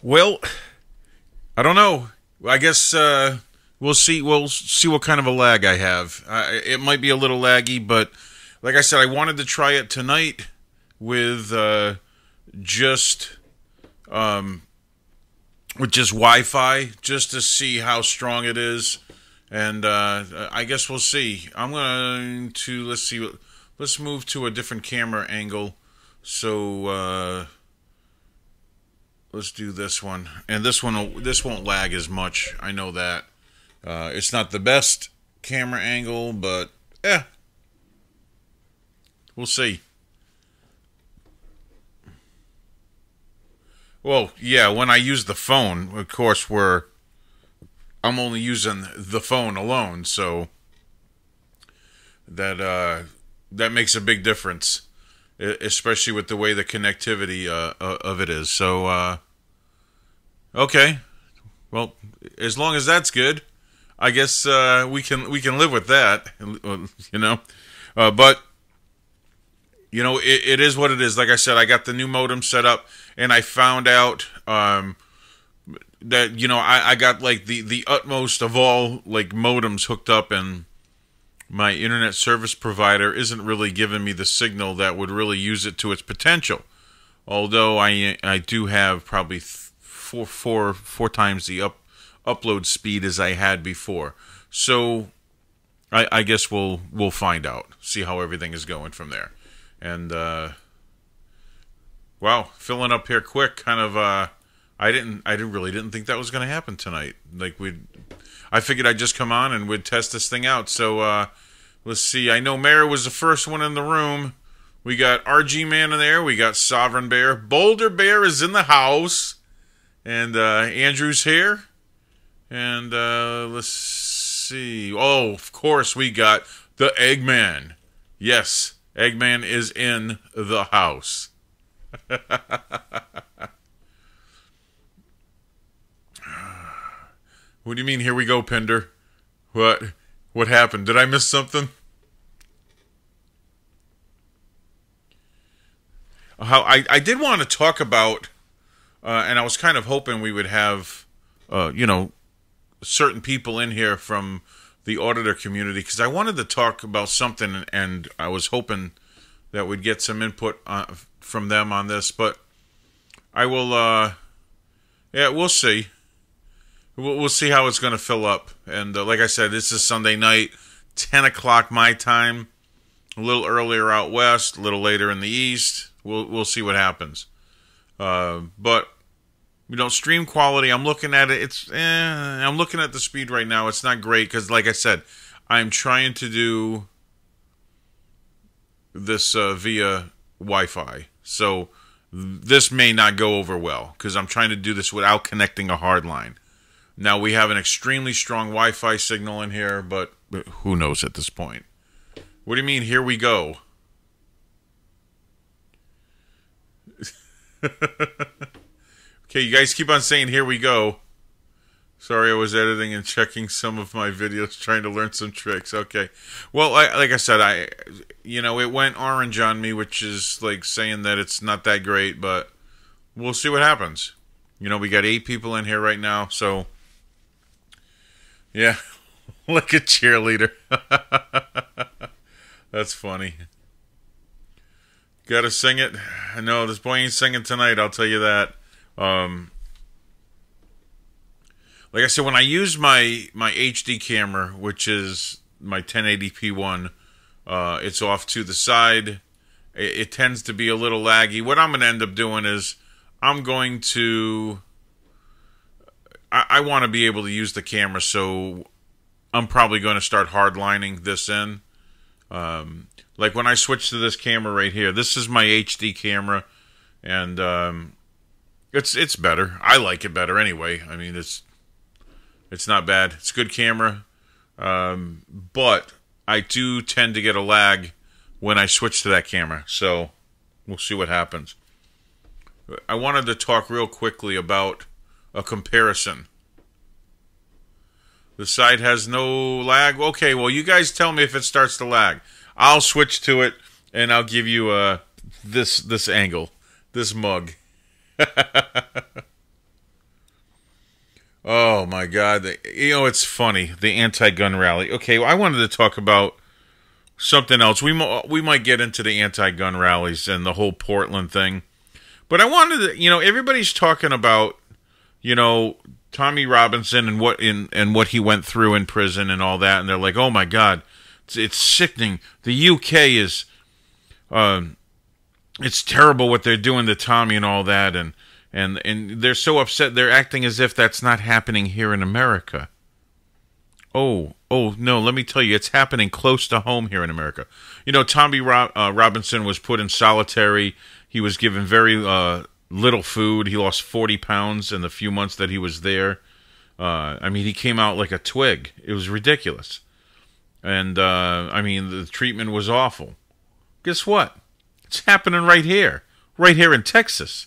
Well, I don't know. I guess we'll see. We'll see what kind of a lag I have. It might be a little laggy, but like I said, I wanted to try it tonight with just um, with just Wi-Fi, just to see how strong it is, and I guess we'll see. I'm going to let's see. Let's move to a different camera angle. So let's do this one, and this won't lag as much. I know that it's not the best camera angle, but we'll see. Well, yeah, when I use the phone, of course, I'm only using the phone alone, so that makes a big difference, especially with the way the connectivity of it is. So, okay, well, as long as that's good, I guess we can live with that, you know. But it is what it is. Like I said, I got the new modem set up, and I found out that I got like the utmost of all like modems hooked up, and my internet service provider isn't really giving me the signal that would really use it to its potential. Although I do have probably four times the upload speed as I had before. So I guess we'll find out, see how everything is going from there. And wow, filling up here quick. Kind of really didn't think that was going to happen tonight. Like I figured I'd just come on and we'd test this thing out. So let's see. I know Mara was the first one in the room. We got RG Man in there. We got Sovereign Bear. Boulder Bear is in the house. And Andrew's here. And let's see. Oh, of course, we got the Eggman. Yes, Eggman is in the house. What do you mean, here we go, Pinder? What happened? Did I miss something? How I did want to talk about, and I was kind of hoping we would have, certain people in here from the auditor community, because I wanted to talk about something, and I was hoping that we'd get some input from them on this, but I will, we'll see. We'll see how it's going to fill up. And like I said, this is Sunday night, 10 o'clock my time, a little earlier out west, a little later in the east. We'll see what happens. But stream quality, I'm looking at it. I'm looking at the speed right now. It's not great because, like I said, I'm trying to do this via Wi-Fi. So this may not go over well because I'm trying to do this without connecting a hard line. Now, we have an extremely strong Wi-Fi signal in here, but who knows at this point. What do you mean, here we go? Okay, you guys keep on saying, here we go. Sorry, I was editing and checking some of my videos, trying to learn some tricks. Okay. Well, like I said, it went orange on me, which is like saying that it's not that great, but we'll see what happens. We got 8 people in here right now, so yeah, like a cheerleader. That's funny. Gotta sing it. No, this boy ain't singing tonight, I'll tell you that. Like I said, when I use my HD camera, which is my 1080p one, it's off to the side. It tends to be a little laggy. What I'm going to end up doing is I'm going to... I want to be able to use the camera, so I'm probably going to start hardlining this in. Like when I switch to this camera right here, this is my HD camera, and it's better. I like it better anyway. I mean, it's not bad. It's a good camera, but I do tend to get a lag when I switch to that camera, so we'll see what happens. I wanted to talk real quickly about a comparison. The site has no lag. Okay, well, you guys tell me if it starts to lag. I'll switch to it, and I'll give you this angle, this mug. my God. It's funny. The anti-gun rally. Okay, well, I wanted to talk about something else. We might get into the anti-gun rallies and the whole Portland thing. But I wanted to, everybody's talking about, Tommy Robinson and what he went through in prison and all that. And they're like, oh, my God, it's sickening. The UK is, it's terrible what they're doing to Tommy and all that. And they're so upset. They're acting as if that's not happening here in America. Oh, no, let me tell you, it's happening close to home here in America. Tommy Robinson was put in solitary. He was given very little food. He lost 40 pounds in the few months that he was there. He came out like a twig. It was ridiculous. And, the treatment was awful. Guess what? It's happening right here in Texas.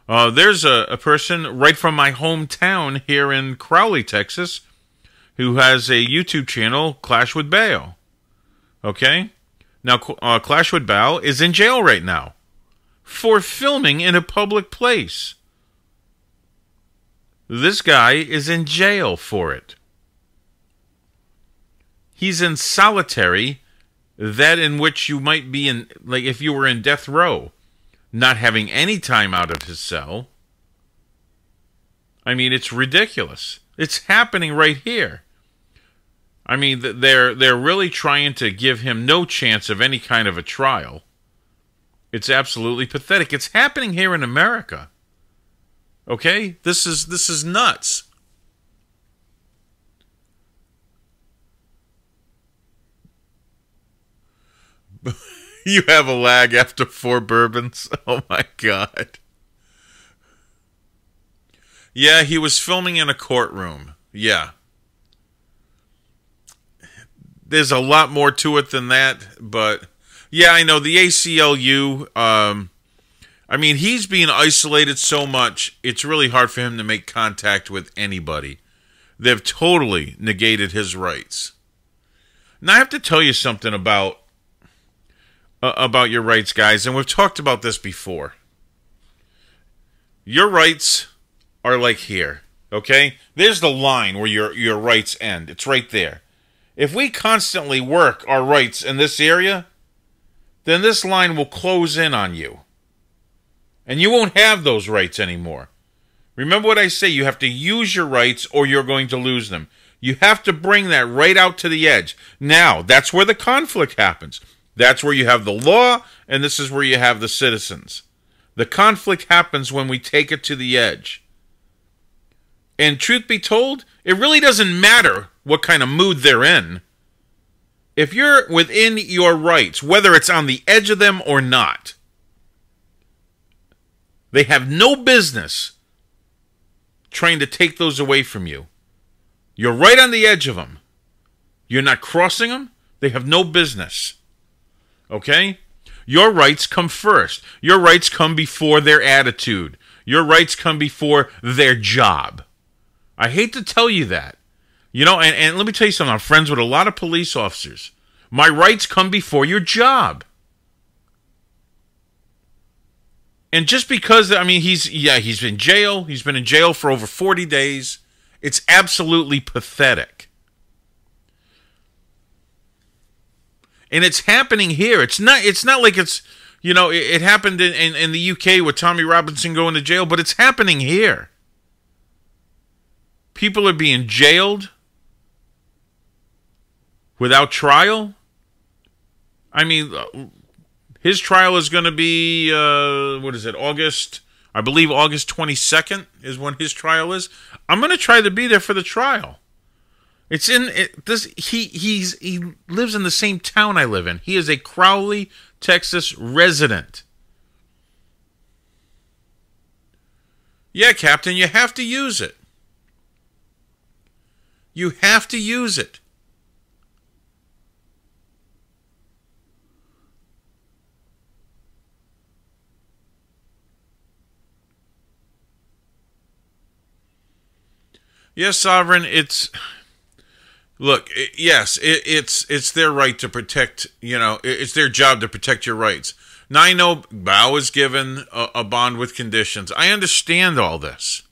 There's a person right from my hometown here in Crowley, Texas, who has a YouTube channel, Clash with Bale. Okay? Now, Clash with Bale is in jail right now for filming in a public place. This guy is in jail for it. He's in solitary, that in which you might be in, like if you were in death row, not having any time out of his cell. It's ridiculous. It's happening right here. They're really trying to give him no chance of any kind of a trial. It's absolutely pathetic. It's happening here in America. Okay? This is nuts. You have a lag after 4 bourbons? Oh my God. Yeah, he was filming in a courtroom. Yeah. There's a lot more to it than that, but yeah, I know the ACLU, he's being isolated so much, it's really hard for him to make contact with anybody. They've totally negated his rights. Now, I have to tell you something about your rights, guys, and we've talked about this before. Your rights are like here, okay? There's the line where your rights end. It's right there. If we constantly work our rights in this area, then this line will close in on you. And you won't have those rights anymore. Remember what I say, you have to use your rights or you're going to lose them. You have to bring that right out to the edge. Now, that's where the conflict happens. That's where you have the law, and this is where you have the citizens. The conflict happens when we take it to the edge. And truth be told, it really doesn't matter what kind of mood they're in. If you're within your rights, whether it's on the edge of them or not, they have no business trying to take those away from you. You're right on the edge of them. You're not crossing them. They have no business. Okay? Your rights come first. Your rights come before their attitude. Your rights come before their job. I hate to tell you that. And let me tell you something. I'm friends with a lot of police officers. My rights come before your job. And just because, he's in jail. He's been in jail for over 40 days. It's absolutely pathetic. And it's happening here. It's not like it's, it happened in the UK with Tommy Robinson going to jail, but it's happening here. People are being jailed without trial. His trial is going to be, August? I believe August 22nd is when his trial is. I'm going to try to be there for the trial. It's in this. He lives in the same town I live in. He is a Crowley, Texas resident. Yeah, Captain, you have to use it. You have to use it. Yes, Sovereign, it's their right to protect, it's their job to protect your rights. Now, I know Bao is given a bond with conditions. I understand all this.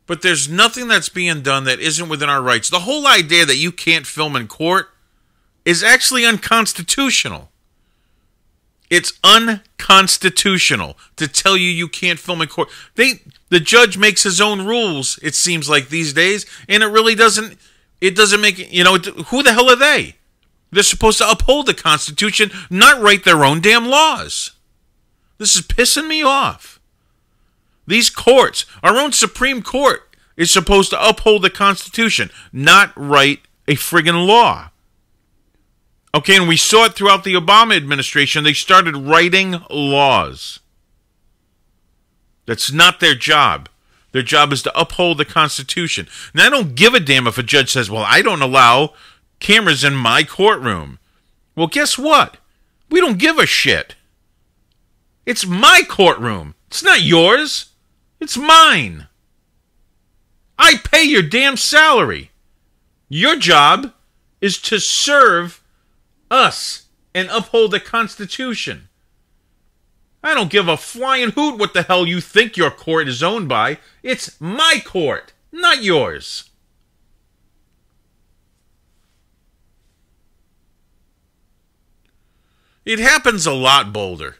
But there's nothing that's being done that isn't within our rights. The whole idea that you can't film in court is actually unconstitutional. It's unconstitutional to tell you can't film in court. The judge makes his own rules, it seems like these days, and it really doesn't make, who the hell are they? They're supposed to uphold the Constitution, not write their own damn laws. This is pissing me off. These courts, our own Supreme Court, is supposed to uphold the Constitution, not write a friggin' law. Okay, and we saw it throughout the Obama administration. They started writing laws. That's not their job. Their job is to uphold the Constitution. Now, I don't give a damn if a judge says, well, I don't allow cameras in my courtroom. Well, guess what? We don't give a shit. It's my courtroom. It's not yours. It's mine. I pay your damn salary. Your job is to serve us and uphold the Constitution. I don't give a flying hoot what the hell you think your court is owned by. It's my court, not yours. It happens a lot, Boulder.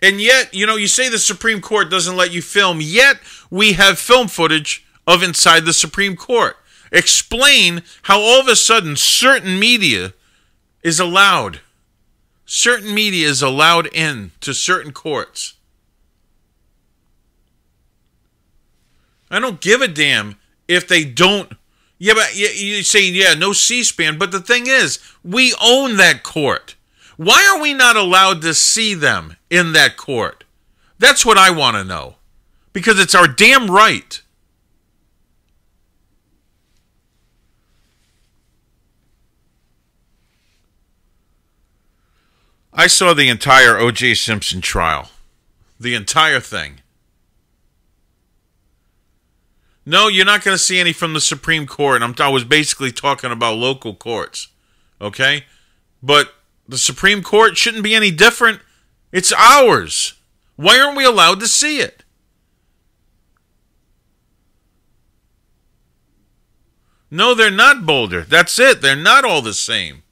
And yet, you say the Supreme Court doesn't let you film, yet we have film footage of inside the Supreme Court. Explain how all of a sudden certain media is allowed. Certain media is allowed in to certain courts. I don't give a damn if they don't. Yeah, but you say, no C-SPAN. But the thing is, we own that court. Why are we not allowed to see them in that court? That's what I want to know. Because it's our damn right. I saw the entire O.J. Simpson trial. The entire thing. No, you're not going to see any from the Supreme Court. I was basically talking about local courts. Okay? But the Supreme Court shouldn't be any different. It's ours. Why aren't we allowed to see it? No, they're not, Boulder. That's it. They're not all the same.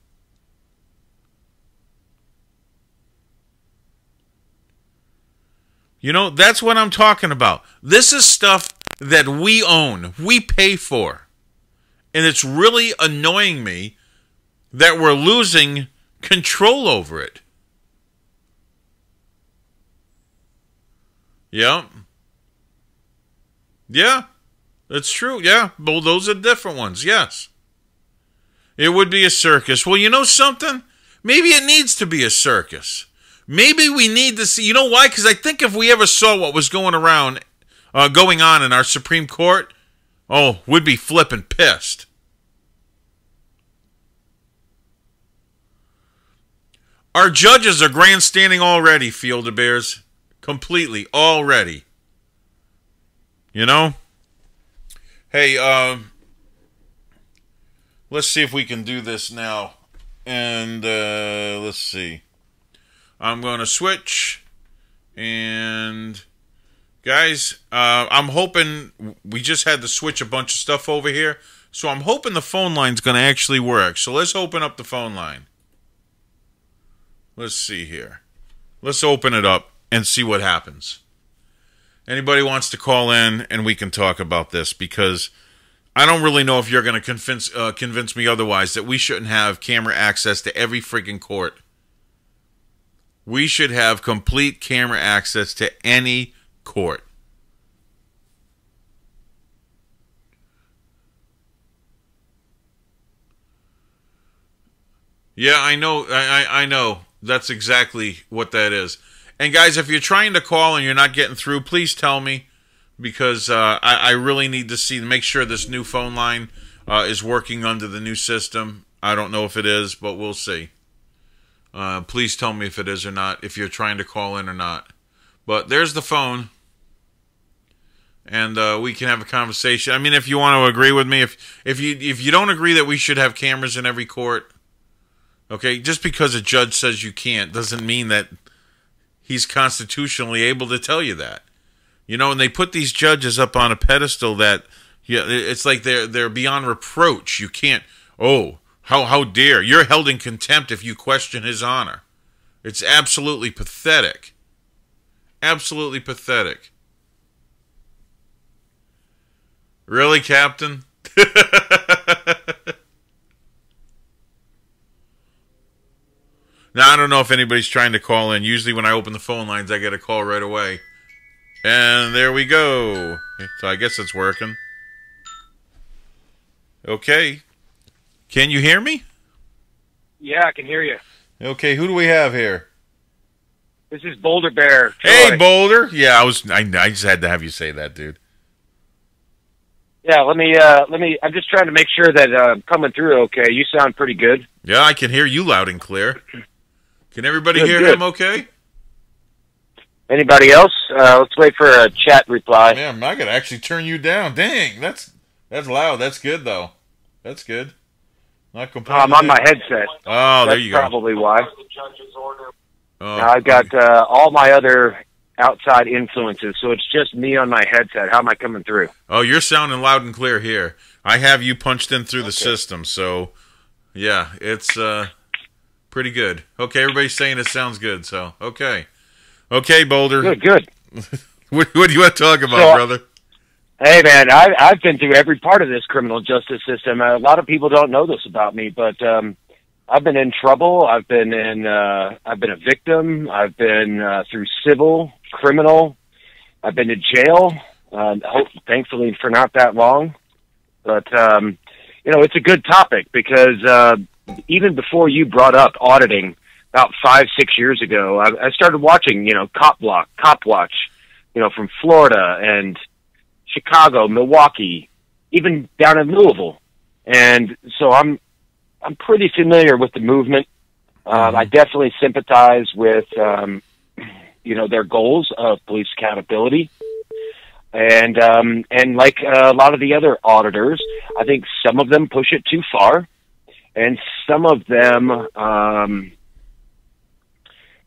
That's what I'm talking about. This is stuff that we own. We pay for. And it's really annoying me that we're losing control over it. Yeah. Yeah. That's true. Yeah. Well, those are different ones. Yes. It would be a circus. Well, you know something? Maybe it needs to be a circus. Maybe we need to see. You know why? Because I think if we ever saw what was going on in our Supreme Court, we'd be flipping pissed. Our judges are grandstanding already, Fielder Bears. Completely. Already. Hey, let's see if we can do this now. And, let's see. I'm going to switch. And, guys, I'm hoping we just had to switch a bunch of stuff over here. So I'm hoping the phone line's going to actually work. So let's open up the phone line. Let's see here. Let's open it up and see what happens. Anybody wants to call in and we can talk about this, because I don't really know if you're going to convince me otherwise that we shouldn't have camera access to every freaking court. We should have complete camera access to any court. Yeah, I know. I know. That's exactly what that is. And guys, if you're trying to call and you're not getting through, please tell me, because I really need to make sure this new phone line is working under the new system. I don't know if it is, but we'll see. Please tell me if it is or not, if you're trying to call in or not. But there's the phone, and we can have a conversation. I mean, if you want to agree with me, if you don't agree that we should have cameras in every court, okay, just because a judge says you can't doesn't mean that he's constitutionally able to tell you that. You know, and they put these judges up on a pedestal that, yeah, it's like they're beyond reproach. You can't, oh, how dare. You're held in contempt if you question his honor. It's absolutely pathetic. Absolutely pathetic. Really, Captain? Now, I don't know if anybody's trying to call in. Usually when I open the phone lines, I get a call right away. And there we go. So I guess it's working. Okay. Can you hear me? Yeah, I can hear you. Okay, who do we have here? This is Boulder Bear. Troy. Hey, Boulder. Yeah, I just had to have you say that, dude. Yeah, let me. I'm just trying to make sure that I'm coming through okay. You sound pretty good. Yeah, I can hear you loud and clear. Can everybody hear good. him okay? Anybody else? Let's wait for a chat reply. Man, I gotta actually turn you down. Dang, that's loud. That's good though. That's good. Not complaining. I'm on my headset. Oh, there you go. That's probably why. Oh, now I've got all my other outside influences, so it's just me on my headset. How am I coming through? Oh, you're sounding loud and clear here. I have you punched in through the system, so yeah, it's pretty good. Okay, everybody's saying it sounds good, so okay. Okay, Boulder. Good. What do you want to talk about, brother? Hey, man, I've been through every part of this criminal justice system. A lot of people don't know this about me, but I've been in trouble. I've been a victim. I've been through civil, criminal. I've been to jail. Thankfully, for not that long. But it's a good topic because even before you brought up auditing, about 5-6 years ago, I started watching, Cop Watch, from Florida and Chicago, Milwaukee, even down in Louisville. And so I'm pretty familiar with the movement. I definitely sympathize with, their goals of police accountability. And like a lot of the other auditors, I think some of them push it too far, and some of them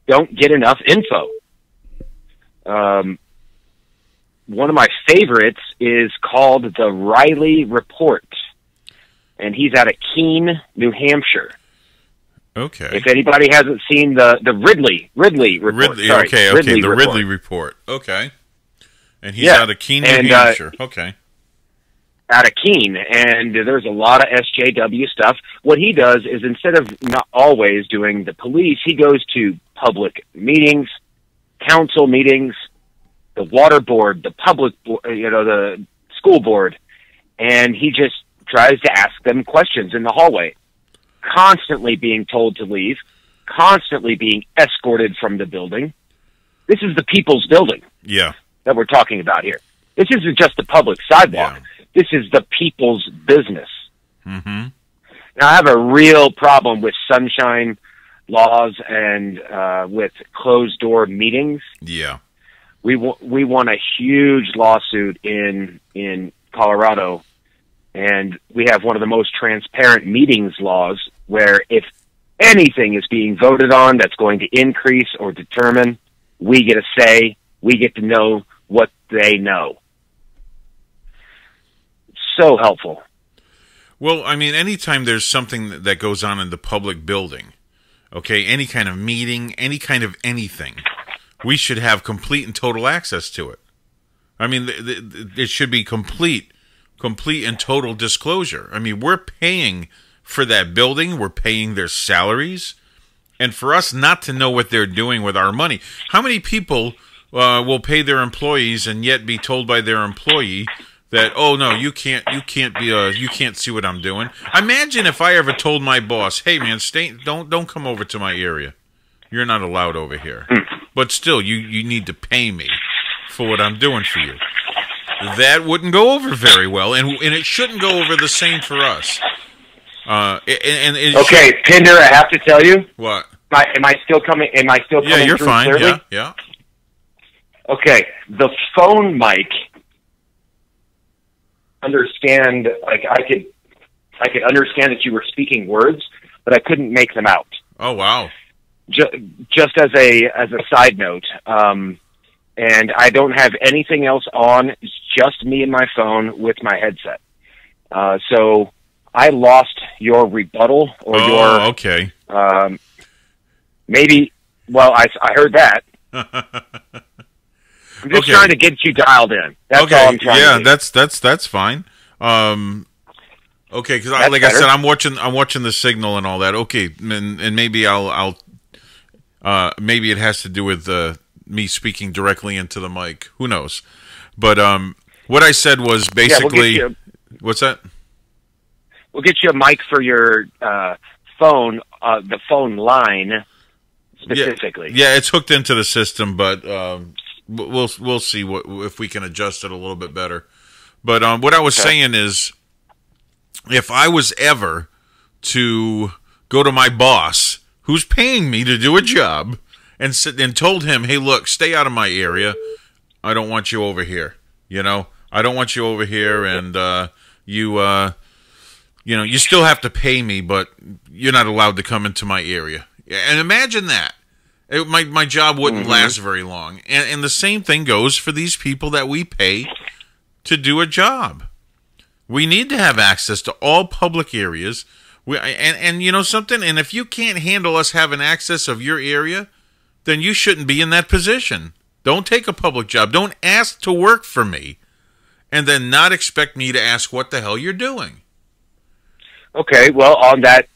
don't get enough info. One of my favorites is called the Riley Report, and he's out of Keene, New Hampshire. Okay. If anybody hasn't seen the Ridley Report. Ridley Report. Okay. And he's out of Keene, New Hampshire. Okay. Out of Keene, and there's a lot of SJW stuff. What he does is, instead of not always doing the police, he goes to public meetings, council meetings, the water board, the public, the school board, and he just tries to ask them questions in the hallway, constantly being told to leave, constantly being escorted from the building. This is the people's building. Yeah. That we're talking about here. This isn't just the public sidewalk. Yeah. This is the people's business. Mm-hmm. Now, I have a real problem with sunshine laws and with closed-door meetings. Yeah. We won a huge lawsuit in Colorado, and we have one of the most transparent meetings laws where if anything is being voted on that's going to increase or determine, we get a say, we get to know what they know. So helpful. Well, I mean, anytime there's something that goes on in the public building, okay, any kind of meeting, any kind of anything, we should have complete and total access to it. I mean, it should be complete and total disclosure. I mean, we're paying for that building, we're paying their salaries, and for us not to know what they're doing with our money. How many people will pay their employees and yet be told by their employee that, oh no, you can't see what I'm doing? Imagine if I ever told my boss, hey man, don't come over to my area. You're not allowed over here. But still, you need to pay me for what I'm doing for you. That wouldn't go over very well, and it shouldn't go over the same for us. Okay, Pinder, I have to tell you. What? Am I still coming? Yeah, you're through fine. Clearly? Yeah. Okay, the phone mic. Understand? Like I could understand that you were speaking words, but I couldn't make them out. Oh wow. just as a side note, and I don't have anything else on. It's just me and my phone with my headset. So I lost your rebuttal or your. Okay. Maybe. Well, I heard that. I'm just trying to get you dialed in. That's all I'm trying to do. That's fine. Okay, because like better. I said, I'm watching the signal and all that. Okay, and maybe I'll maybe it has to do with me speaking directly into the mic. Who knows? But what I said was basically, what's that? We'll get you a mic for your phone, the phone line specifically. Yeah, it's hooked into the system, but we'll see if we can adjust it a little bit better. But what I was saying is, if I was ever to go to my boss, who's paying me to do a job, and told him, "Hey, look, stay out of my area. I don't want you over here. I don't want you over here, and you still have to pay me, but you're not allowed to come into my area." And imagine that. My job wouldn't last very long. And the same thing goes for these people that we pay to do a job. We need to have access to all public areas. And you know something? And if you can't handle us having access of your area, then you shouldn't be in that position. Don't take a public job. Don't ask to work for me and then not expect me to ask what the hell you're doing. Okay, well, on that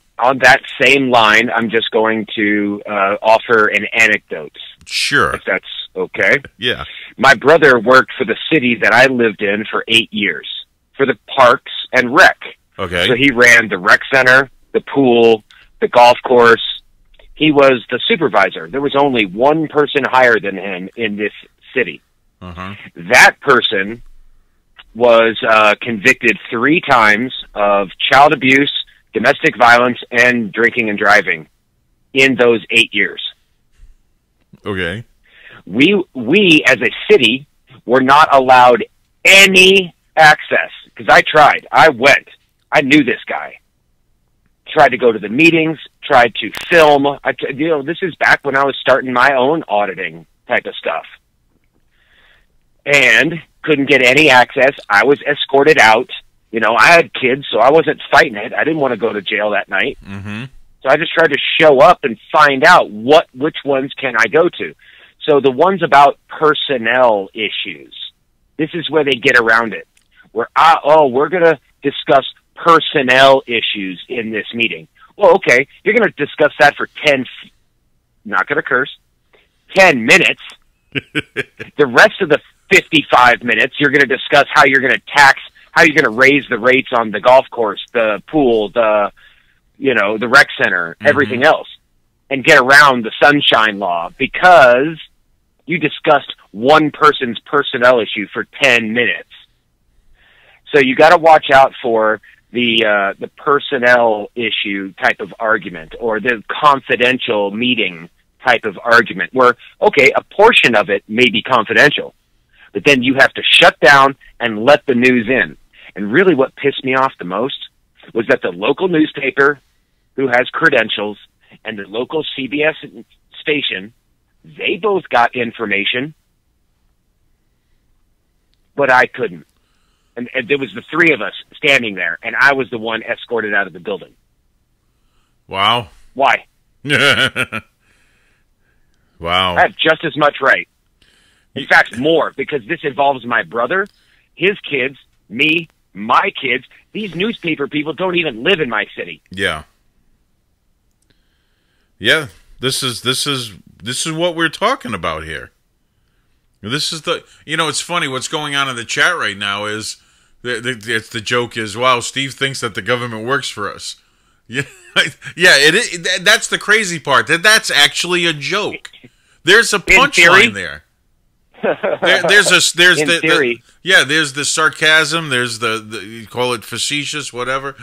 same line, I'm just going to offer an anecdote. Sure. If that's okay. Yeah. My brother worked for the city that I lived in for 8 years, for the parks and rec. Okay. So he ran the rec center, the pool, the golf course. He was the supervisor. There was only one person higher than him in this city. Uh-huh. That person was convicted 3 times of child abuse, domestic violence, and drinking and driving in those 8 years. Okay. We as a city were not allowed any access, because I tried. I went. I knew this guy. Tried to go to the meetings, tried to film. This is back when I was starting my own auditing type of stuff. And couldn't get any access. I was escorted out. I had kids, so I wasn't fighting it. I didn't want to go to jail that night. Mm-hmm. So I just tried to show up and find out which ones can I go to. So the ones about personnel issues, this is where they get around it. We're going to discuss personnel issues in this meeting. Well, okay, you're going to discuss that for 10 minutes. The rest of the 55 minutes, you're going to discuss how you're going to raise the rates on the golf course, the pool, the rec center, everything else, and get around the sunshine law because you discussed one person's personnel issue for 10 minutes. So you got to watch out for the personnel issue type of argument or the confidential meeting type of argument where, okay, a portion of it may be confidential, but then you have to shut down and let the news in. And really what pissed me off the most was that the local newspaper, who has credentials, and the local CBS station, they both got information, but I couldn't. And there was the 3 of us standing there, and I was the one escorted out of the building. Wow. Why? Wow. I have just as much right. In fact, more, because this involves my brother, his kids, me, my kids. These newspaper people don't even live in my city. Yeah. Yeah, this is what we're talking about here. This is it's funny what's going on in the chat right now is the joke is, wow, Steve thinks that the government works for us. Yeah, that's the crazy part. That's actually a joke. There's a punchline there. There's the sarcasm. There's the you call it facetious, whatever.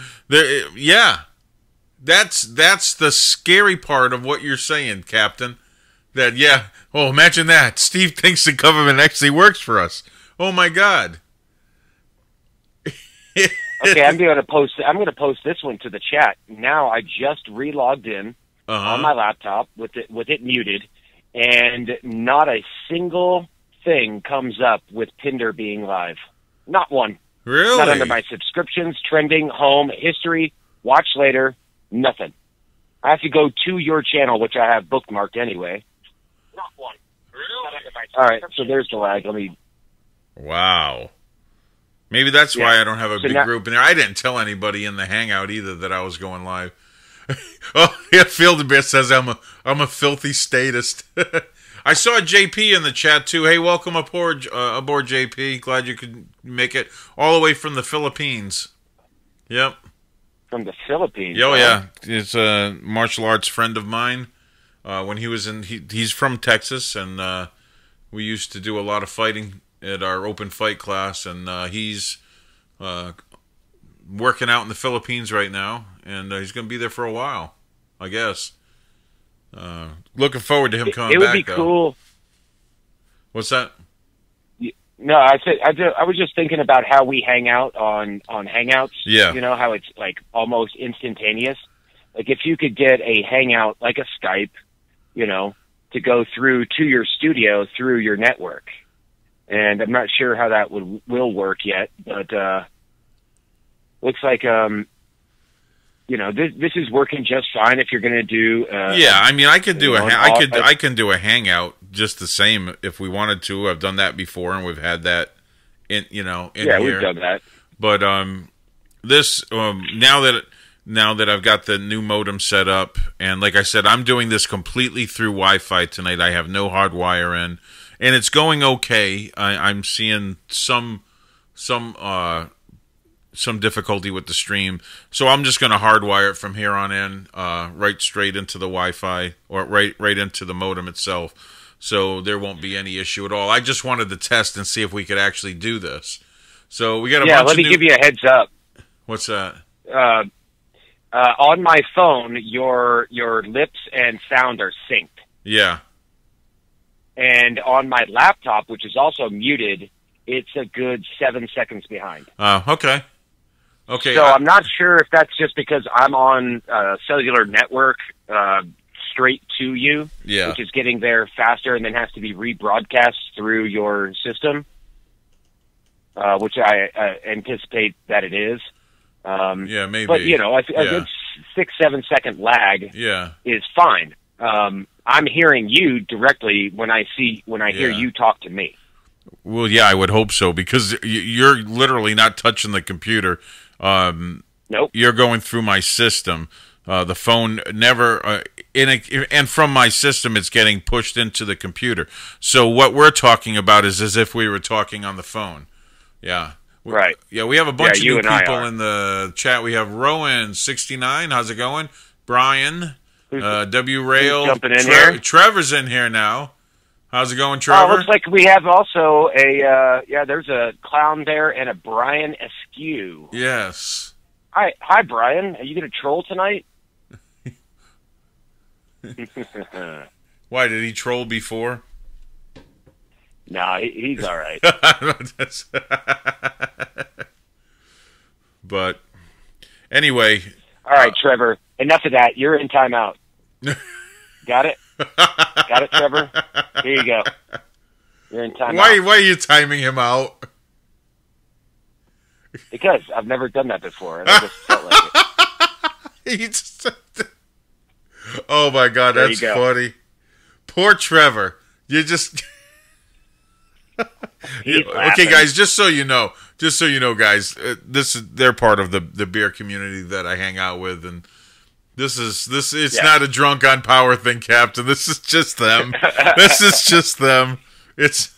That's the scary part of what you're saying, Captain. That imagine that. Steve thinks the government actually works for us. Oh my God. Okay, I'm going to post this one to the chat. Now I just re-logged in on my laptop with it muted, and not a single thing comes up with Pinder being live. Not one. Really? Not under my subscriptions, trending, home, history, watch later, nothing. I have to go to your channel, which I have bookmarked anyway. Not one. Really? All right, so there's the lag. Let me... Wow. Maybe that's why I don't have a big group in there. I didn't tell anybody in the Hangout either that I was going live. Oh, yeah, Field a Bit says I'm a filthy statist. I saw JP in the chat too. Hey, welcome aboard JP. Glad you could make it all the way from the Philippines. Yep. From the Philippines? Oh, yeah. It's a martial arts friend of mine. When he was he's from Texas, and we used to do a lot of fighting at our open fight class, and he's working out in the Philippines right now, and he's going to be there for a while, I guess. Looking forward to him coming back. It would be cool. What's that? No, I was just thinking about how we hang out on Hangouts. Yeah. You know, how it's like almost instantaneous. Like if you could get a Hangout, like a Skype, you know, to go through to your studio through your network. And I'm not sure how that will work yet, but looks like you know, this is working just fine if you're going to do. Yeah, I mean, I could do I can do a Hangout just the same if we wanted to. I've done that before, and we've had that in here. We've done that. But this now that I've got the new modem set up, and like I said, I'm doing this completely through Wi-Fi tonight. I have no hard wire in, and it's going okay. I'm seeing some difficulty with the stream, so I'm just going to hardwire it from here on in, right straight into the Wi-Fi, or right into the modem itself, so there won't be any issue at all. I just wanted to test and see if we could actually do this. So we got a bunch let me give you a heads up. What's that? On my phone, your lips and sound are synced. Yeah. And on my laptop, which is also muted, it's a good 7 seconds behind. Okay. Okay. So I'm not sure if that's just because I'm on a cellular network straight to you, which is getting there faster and then has to be rebroadcast through your system, which I anticipate that it is. Yeah, maybe. But, you know, a good 6-7 second lag is fine. I'm hearing you directly when I hear you talk to me. Well, yeah, I would hope so, because you're literally not touching the computer. Nope. You're going through my system. The phone never, and from my system, it's getting pushed into the computer. So what we're talking about is as if we were talking on the phone. Yeah. Right. Yeah, we have a bunch of new people in the chat. We have Rowan69. How's it going? Brian, W. Rail. Jumping in here. Trevor's in here now. How's it going, Trevor? Looks like we have also there's a Clown there and a Brian Askew. Yes. Hi, Brian. Are you going to troll tonight? Why, did he troll before? No, he's all right. But anyway. All right, Trevor. Enough of that. You're in timeout. Got it? Got it, Trevor? Here you go. You're in timeout. Why are you timing him out? Because I've never done that before, and I just felt like it. Oh, my God. That's funny. Poor Trevor. You just... Okay, guys, just so you know, guys, they're part of the beer community that I hang out with, and it's not a drunk on power thing, Captain. This is just them. It's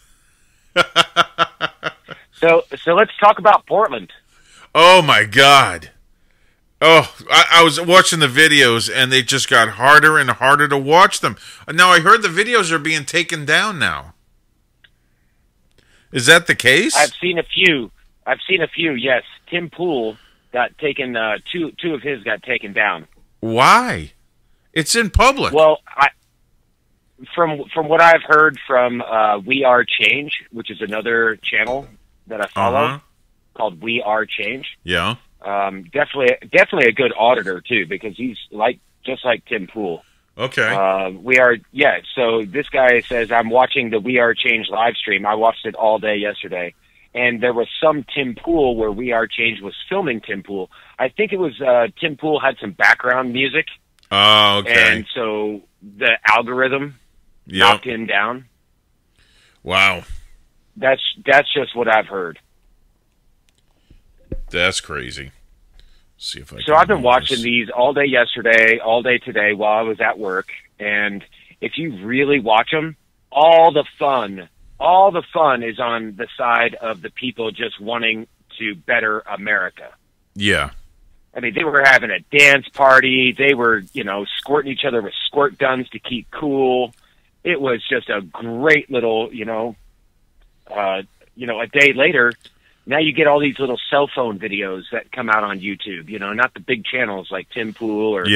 so let's talk about Portland. Oh my God. Oh, I was watching the videos, and they just got harder and harder to watch them. Now I heard the videos are being taken down now. Is that the case? I've seen a few. Yes, Tim Pool got taken. Two of his got taken down. Why? It's in public. Well, from what I've heard from We Are Change, which is another channel that I follow called We Are Change. Yeah. Definitely a good auditor too, because he's just like Tim Pool. Okay. So this guy says, I'm watching the We Are Change live stream. I watched it all day yesterday. And there was some Tim Pool where We Are Change was filming Tim Pool. I think it was Tim Pool had some background music. Oh, okay. And so the algorithm knocked him down. Wow. That's just what I've heard. That's crazy. See if I So I've been watching these all day yesterday, all day today while I was at work. And if you really watch them, all the fun is on the side of the people just wanting to better America. Yeah. I mean, they were having a dance party. They were, squirting each other with squirt guns to keep cool. It was just a great little, a day later, now you get all these little cell phone videos that come out on YouTube, not the big channels like Tim Pool or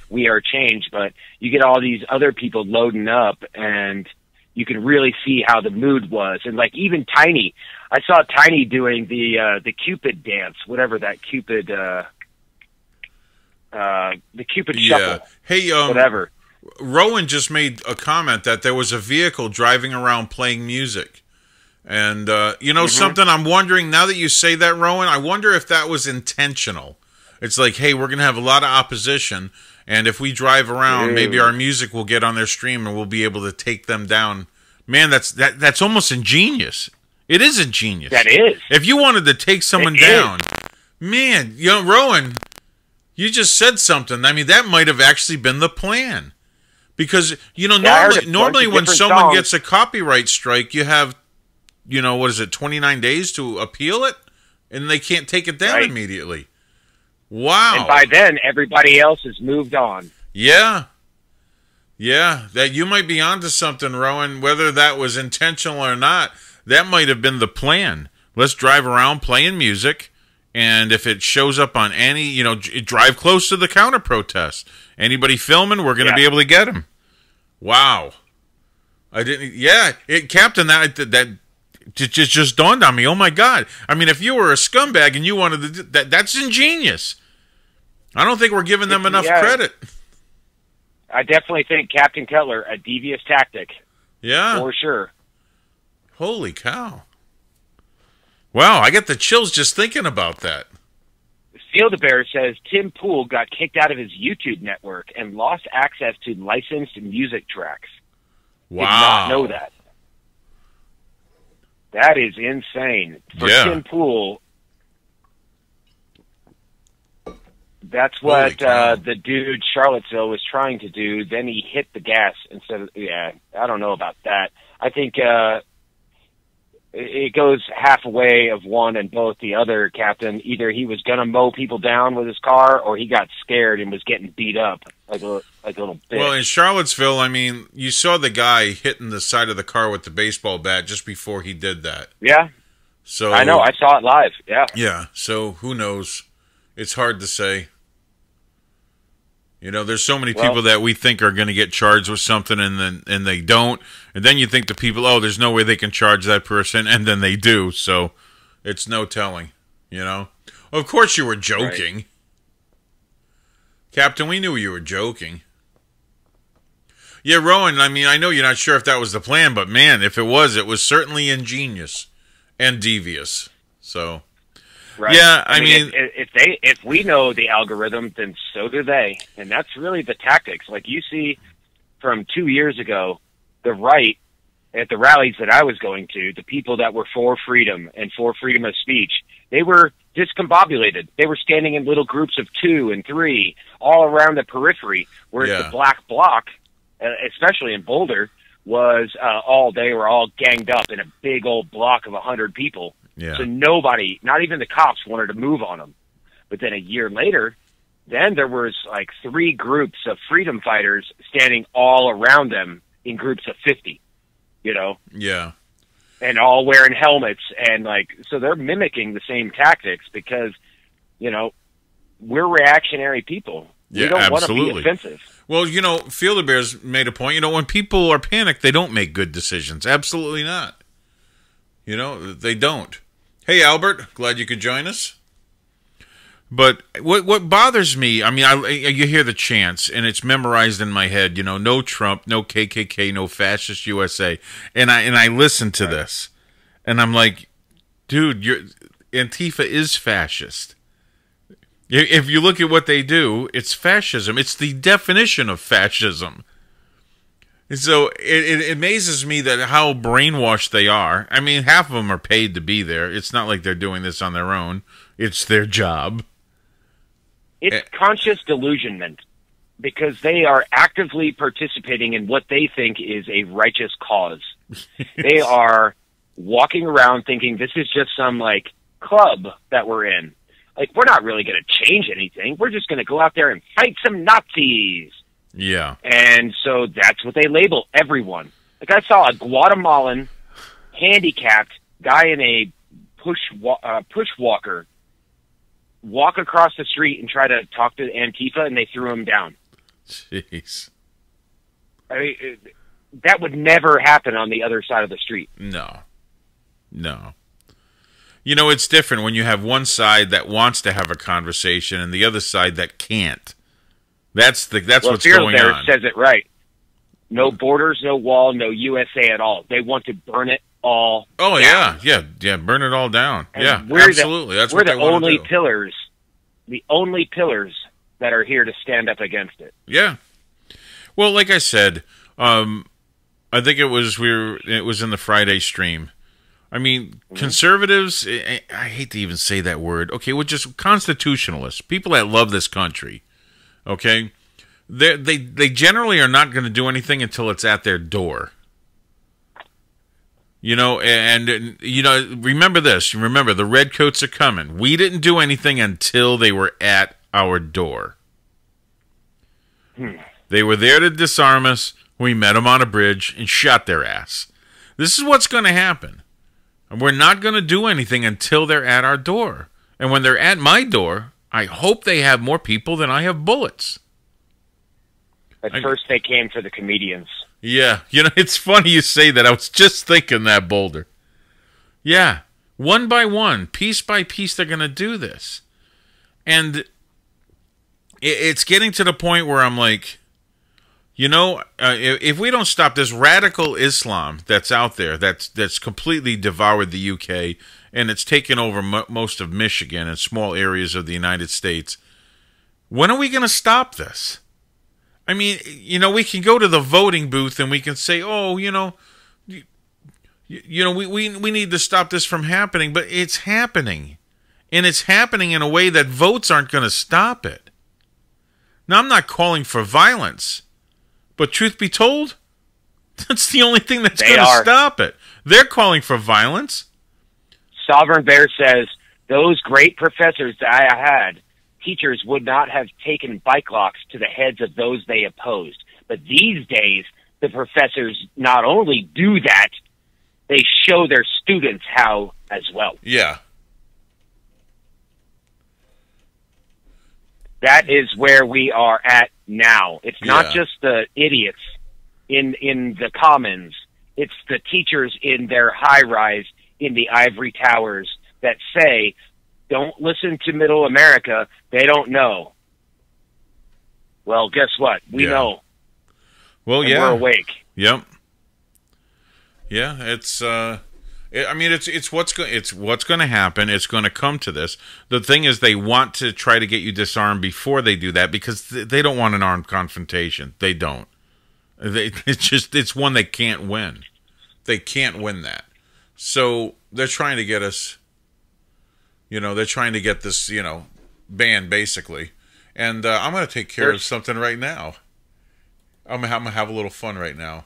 We Are Change, but you get all these other people loading up, and you can really see how the mood was. And like even Tiny, I saw Tiny doing the Cupid dance, whatever that Cupid, the Cupid shuffle. Hey, whatever. Rowan just made a comment that there was a vehicle driving around playing music. And, something I'm wondering, now that you say that, Rowan, I wonder if that was intentional. It's like, hey, we're going to have a lot of opposition, and if we drive around, maybe our music will get on their stream and we'll be able to take them down. Man, that's almost ingenious. It is ingenious. That is. If you wanted to take someone down, man, Rowan, you just said something. I mean, that might have actually been the plan. Because, normally when someone gets a copyright strike, you have 29 days to appeal it, and they can't take it down immediately. Wow. And by then, everybody else has moved on. Yeah. Yeah, that you might be onto something, Rowan. Whether that was intentional or not, that might have been the plan. Let's drive around playing music, and if it shows up on any, drive close to the counter protest. Anybody filming, we're going to be able to get them. Wow. I didn't. Yeah, Captain, that just dawned on me. Oh my God! I mean, if you were a scumbag and you wanted to do that's ingenious. I don't think we're giving them enough credit. I definitely think Captain Cutler, a devious tactic. Yeah, for sure. Holy cow! Wow, I get the chills just thinking about that. Field-A-Bear says Tim Pool got kicked out of his YouTube network and lost access to licensed music tracks. Wow! Did not know that. That is insane. For Tim Pool, that's what the dude Charlottesville was trying to do. Then he hit the gas instead of, I don't know about that. I think it goes halfway of one and both the other, Captain. Either he was going to mow people down with his car, or he got scared and was getting beat up like a little bitch. Well, in Charlottesville, I mean, you saw the guy hitting the side of the car with the baseball bat just before he did that. Yeah. So I know. I saw it live. Yeah. Yeah. So who knows? It's hard to say. There's so many people that we think are going to get charged with something, and they don't. And then you think the people, there's no way they can charge that person, and then they do. So it's no telling, Of course you were joking. Right. Captain, we knew you were joking. Yeah, Rowan, I mean, I know you're not sure if that was the plan, but man, if it was certainly ingenious and devious. So... Right. Yeah, I mean, if we know the algorithm, then so do they, and that's really the tactics. Like you see, from 2 years ago, the right at the rallies that I was going to, the people that were for freedom and for freedom of speech, they were discombobulated. They were standing in little groups of 2 and 3 all around the periphery, whereas the black bloc, especially in Boulder, was they were all ganged up in a big old block of 100 people. Yeah. So nobody, not even the cops, wanted to move on them. But then a year later, then there was like 3 groups of freedom fighters standing all around them in groups of 50, Yeah. And all wearing helmets. And so they're mimicking the same tactics because, we're reactionary people. Yeah, we don't absolutely. want to be offensive. Well, Field-A-Bear's made a point. When people are panicked, they don't make good decisions. Absolutely not. They don't. Hey, Albert, glad you could join us. But what bothers me, I mean, you hear the chants, and it's memorized in my head. You know, no Trump, no KKK, no fascist USA, and I listen to this, and I'm like, dude, Antifa is fascist. If you look at what they do, it's fascism. It's the definition of fascism. And so it amazes me that how brainwashed they are. I mean, half of them are paid to be there. It's not like they're doing this on their own. It's their job. It's conscious delusionment because they are actively participating in what they think is a righteous cause. They are walking around thinking this is just some, like, club that we're in. Like, we're not really going to change anything. We're just going to go out there and fight some Nazis. Yeah. And so that's what they label everyone. Like, I saw a Guatemalan handicapped guy in a push walker walk across the street and try to talk to Antifa, and they threw him down. Jeez. I mean, that would never happen on the other side of the street. No. You know, it's different when you have one side that wants to have a conversation and the other side that can't. That's what's going on. Says it right. No borders, no wall, no USA at all. They want to burn it all. Oh down. yeah, burn it all down. And yeah, absolutely. That's we're what they the want only to do. pillars, the only pillars that are here to stand up against it. Yeah. Well, like I said, I think it was in the Friday stream. I mean, conservatives, I hate to even say that word. Okay, we're just constitutionalists, people that love this country. Okay? They generally are not going to do anything until it's at their door. You know, and you know, remember this. Remember, the redcoats are coming. We didn't do anything until they were at our door. They were there to disarm us. We met them on a bridge and shot their ass. This is what's going to happen. And we're not going to do anything until they're at our door. And when they're at my door, I hope they have more people than I have bullets. At first, they came for the comedians. Yeah. You know, it's funny you say that. I was just thinking that, Boulder. Yeah. One by one, piece by piece, they're going to do this. And it's getting to the point where I'm like, you know, if we don't stop this radical Islam that's out there, that's completely devoured the UK, and it's taken over most of Michigan and small areas of the United States, when are we going to stop this? I mean, you know, we can go to the voting booth and we can say, oh, you know, we need to stop this from happening, but it's happening. And it's happening in a way that votes aren't going to stop it. Now, I'm not calling for violence. But truth be told, that's the only thing that's going to stop it. They're calling for violence. Sovereign Bear says, those great professors that I had, teachers would not have taken bike locks to the heads of those they opposed. But these days, the professors not only do that, they show their students how as well. Yeah. That is where we are at now. It's not just the idiots in the commons. It's the teachers in their high-rise in the ivory towers that say, don't listen to middle America. They don't know. Well, guess what? We know. Well, and we're awake. Yep. Yeah, it's I mean, it's what's going to happen. It's going to come to this. The thing is, they want to try to get you disarmed before they do that because they don't want an armed confrontation. They don't. It's one they can't win. They can't win that. So they're trying to get us. You know, they're trying to get this, you know, banned basically. And I'm going to take care of something right now. I'm gonna have a little fun right now.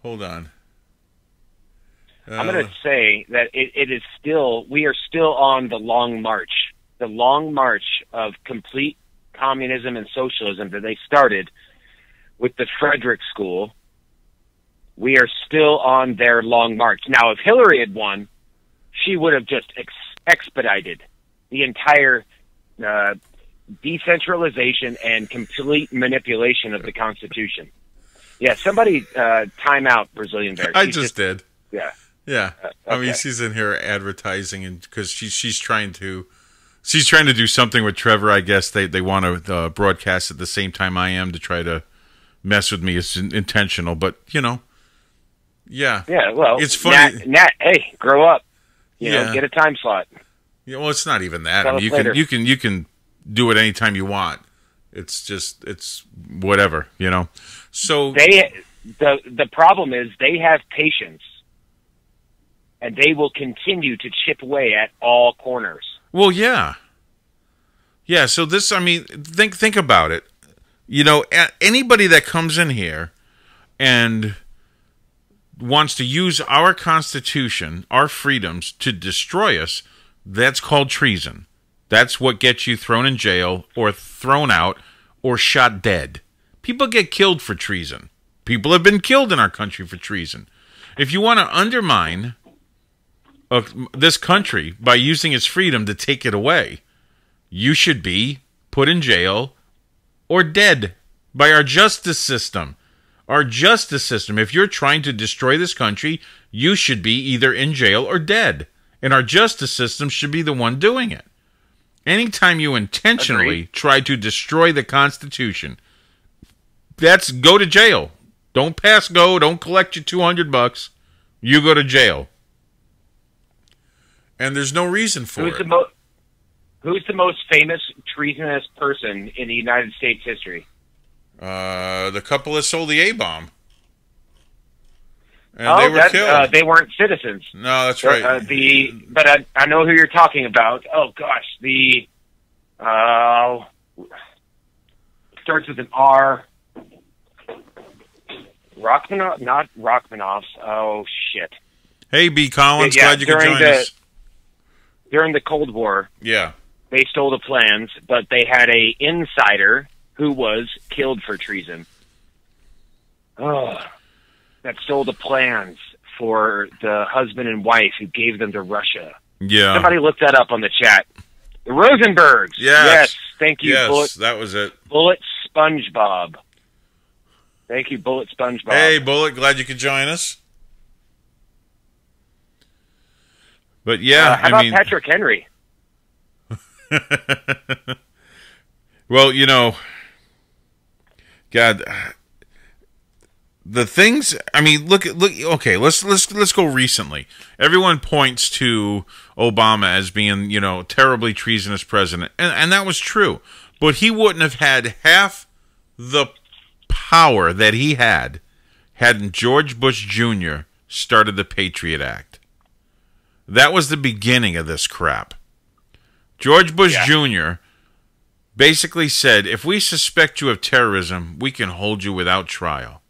Hold on. I'm going to say that we are still on the long march of complete communism and socialism that they started with the Frederick School. We are still on their long march. Now, if Hillary had won, she would have just expedited the entire decentralization and complete manipulation of the Constitution. Yeah, somebody time out Brazilian Bear. I just did. Yeah. Yeah, Okay. I mean, she's in here advertising, and because she's trying to She's trying to do something with Trevor. I guess they want to broadcast at the same time I am to try to mess with me. It's intentional, but yeah. Yeah, well, it's funny. Nat, hey, grow up. You know, get a time slot. Yeah, well, it's not even that. Tell I mean, you can do it anytime you want. It's whatever, So the problem is they have patience, and they will continue to chip away at all corners. Well, yeah. So this, I mean, think about it. Anybody that comes in here and wants to use our Constitution, our freedoms, to destroy us, that's called treason. That's what gets you thrown in jail or thrown out or shot dead. People get killed for treason. People have been killed in our country for treason. If you want to undermine this country by using its freedom to take it away, you should be put in jail or dead by our justice system. Our justice system, if you're trying to destroy this country, you should be either in jail or dead. And our justice system should be the one doing it. Anytime you intentionally try to destroy the Constitution, that's go to jail. Don't pass go. Don't collect your $200. You go to jail. And there's no reason for it. Who's the most famous treasonous person in the United States history? The couple that sold the A-bomb. And they were killed. They weren't citizens. No, that's right. But I know who you're talking about. Oh gosh, starts with an R. Rachmaninoff, not Rachmaninoff. Oh shit. Hey, B. Collins, glad you could join us. During the Cold War, they stole the plans, but they had a insider who was killed for treason. Oh, that stole the plans for the husband and wife who gave them to Russia. Yeah. Somebody look that up on the chat. The Rosenbergs. Yes. Thank you. Yes, Bullet, that was it. Bullet SpongeBob. Thank you, Bullet SpongeBob. Hey, Bullet, glad you could join us. But yeah, how about Patrick Henry? Well, God, the things. I mean, look. Okay, let's go recently. Everyone points to Obama as being, terribly treasonous president, and that was true. But he wouldn't have had half the power that he hadn't George Bush Jr. started the Patriot Act. That was the beginning of this crap. George Bush Jr. basically said, if we suspect you of terrorism, we can hold you without trial.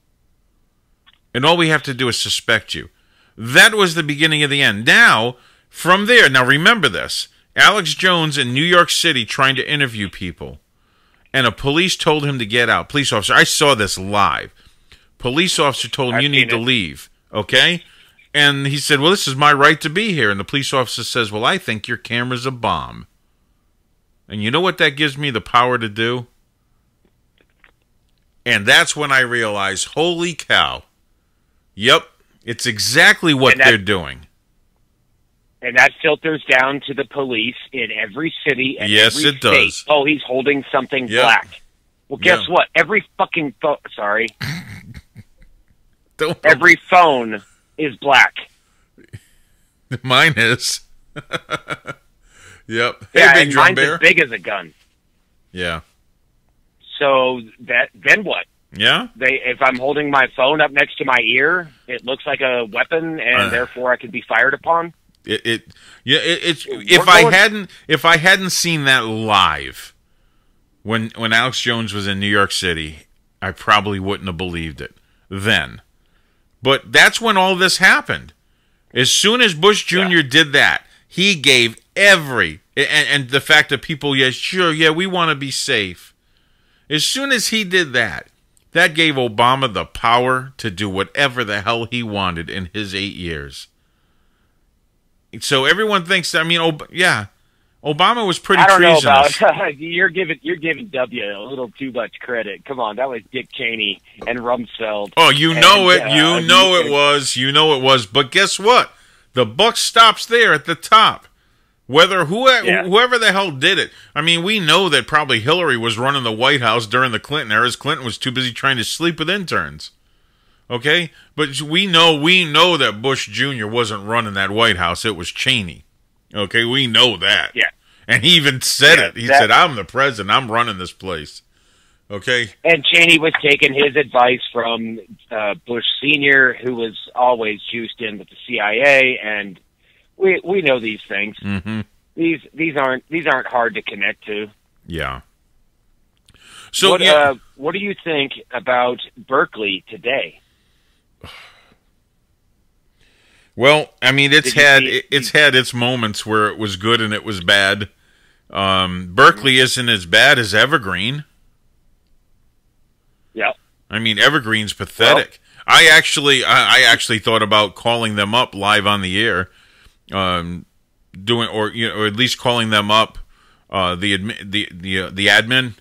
And all we have to do is suspect you. That was the beginning of the end. Now, from there, now remember this, Alex Jones in New York City trying to interview people, and a police told him to get out. Police officer, I saw this live. Police officer told him, you need to leave, okay? And he said, well, this is my right to be here. And the police officer says, well, I think your camera's a bomb. And you know what that gives me the power to do? And that's when I realized, holy cow. Yep, it's exactly what they're doing. And that filters down to the police in every city and yes, every it does. state. Oh, he's holding something black. Well, guess what? Every fucking every phone is black. Mine is. Yep. Hey, yeah, big and drum mine's bear. as big as a gun. Yeah. So then what? Yeah. If I'm holding my phone up next to my ear, it looks like a weapon, and therefore I could be fired upon. If I hadn't seen that live when Alex Jones was in New York City, I probably wouldn't have believed it then. But that's when all this happened. As soon as Bush Jr. did that, he gave and the fact that people, we want to be safe. As soon as he did that, that gave Obama the power to do whatever the hell he wanted in his 8 years. So everyone thinks, Obama was pretty treasonous. I don't know about you're giving W a little too much credit. Come on, that was Dick Cheney and Rumsfeld. Oh, you know it was. But guess what? The buck stops there at the top. Whoever the hell did it. I mean, we know that probably Hillary was running the White House during the Clinton era. Clinton was too busy trying to sleep with interns. Okay? But we know that Bush Jr. wasn't running that White House. It was Cheney. Okay? We know that. Yeah. And he even said it. He said, I'm the president. I'm running this place. Okay? And Cheney was taking his advice from Bush Sr., who was always juiced in with the CIA, and we know these things. Mm-hmm. These aren't hard to connect to. Yeah. So what do you think about Berkeley today? Well, I mean, it's had its moments where it was good and it was bad. Berkeley isn't as bad as Evergreen. Yeah. I mean, Evergreen's pathetic. Well, I actually thought about calling them up live on the air, or at least calling them up, the admin,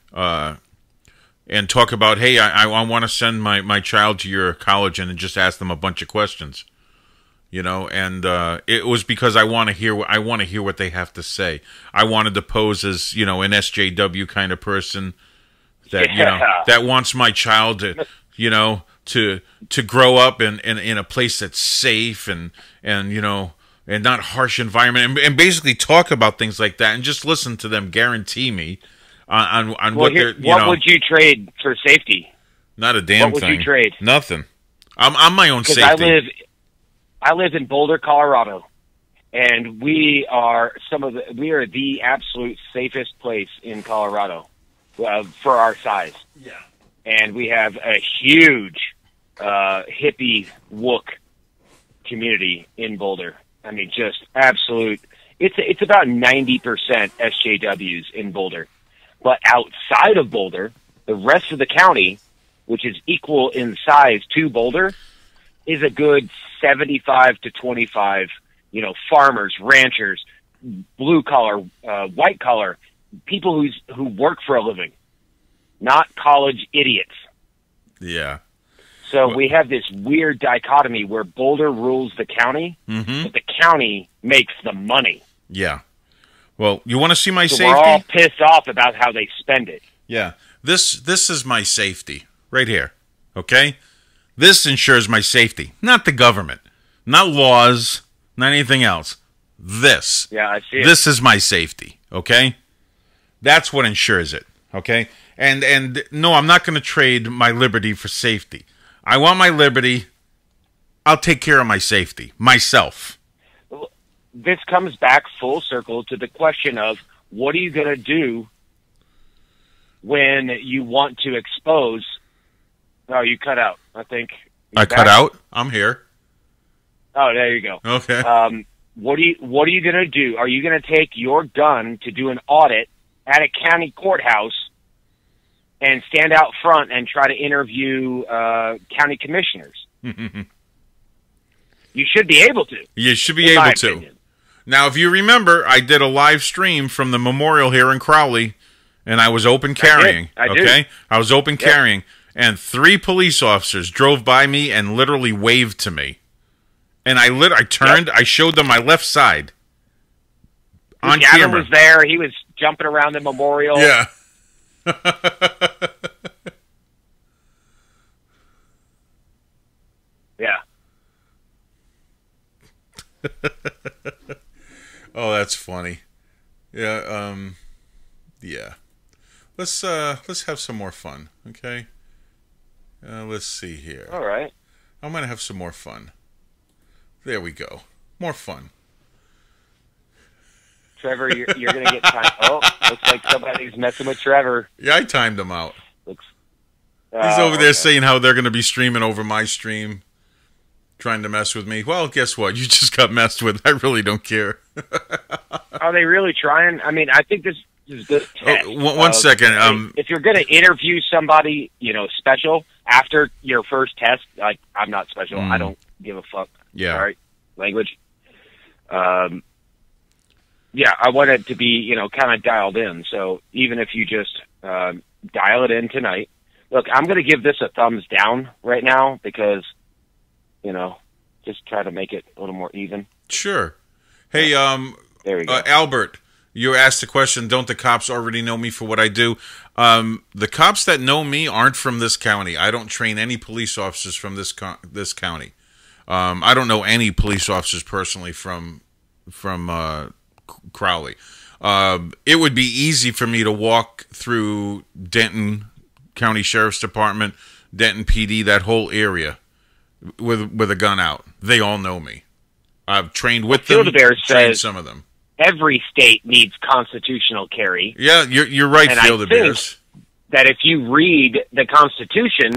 and talk about, hey, I want to send my child to your college, and just ask them a bunch of questions. And it was because I want to hear what they have to say. I wanted to pose as, an SJW kind of person that, that wants my child to grow up in a place that's safe and not harsh environment, and basically talk about things like that and just listen to them guarantee me on what they're, What would you trade for safety? Not a damn thing. What would you trade? Nothing. I'm my own safety. I live in Boulder, Colorado, and we are the absolute safest place in Colorado for our size. Yeah. And we have a huge hippie wook community in Boulder. I mean, just absolute. It's about 90% SJWs in Boulder, but outside of Boulder, the rest of the county, which is equal in size to Boulder, is a good 75 to 25, farmers, ranchers, blue collar, white collar, people who work for a living, not college idiots. Yeah. So we have this weird dichotomy where Boulder rules the county, but the county makes the money. Yeah. Well, you want to see my safety? We're all pissed off about how they spend it. Yeah. This is my safety right here. Okay? This ensures my safety, not the government, not laws, not anything else. This. Yeah, I see it. This is my safety, okay? That's what ensures it, okay? And no, I'm not going to trade my liberty for safety. I want my liberty. I'll take care of my safety, myself. This comes back full circle to the question of, what are you going to do when you want to expose... Oh, you cut out, I think. I cut out? I'm here. Oh, there you go. Okay. What are you going to do? Are you going to take your gun to do an audit at a county courthouse and stand out front and try to interview county commissioners? You should be able to. You should be able to. Opinion. Now, if you remember, I did a live stream from the memorial here in Crowley, and I was open carrying. I was open carrying. And 3 police officers drove by me and literally waved to me. And I turned, I showed them my left side. On Gavin camera. Was there. He was jumping around the memorial. Yeah. Yeah. Oh, that's funny. Yeah, yeah. Let's have some more fun, okay? Let's see here. All right. I'm going to have some more fun. There we go. More fun. Trevor, you're going to get time. Oh, looks like somebody's messing with Trevor. Yeah, I timed him out. He's over there saying how they're going to be streaming over my stream, trying to mess with me. Well, guess what? You just got messed with. I really don't care. Are they really trying? I mean, I think this is good. One second. If you're going to interview somebody, special after your first test, like, I'm not special. I don't give a fuck. Yeah. All right. Language. Yeah, I want it to be, kind of dialed in. So even if you just dial it in tonight. Look, I'm going to give this a thumbs down right now because, just try to make it a little more even. Sure. Hey, There we go. Albert, you asked the question, don't the cops already know me for what I do? The cops that know me aren't from this county. I don't train any police officers from this county. I don't know any police officers personally from Crowley. It would be easy for me to walk through Denton County Sheriff's Department, Denton PD, that whole area with a gun out. They all know me. I've trained with them, trained some of them. Every state needs constitutional carry. Yeah, you're right, Field-A-Bears. That if you read the Constitution,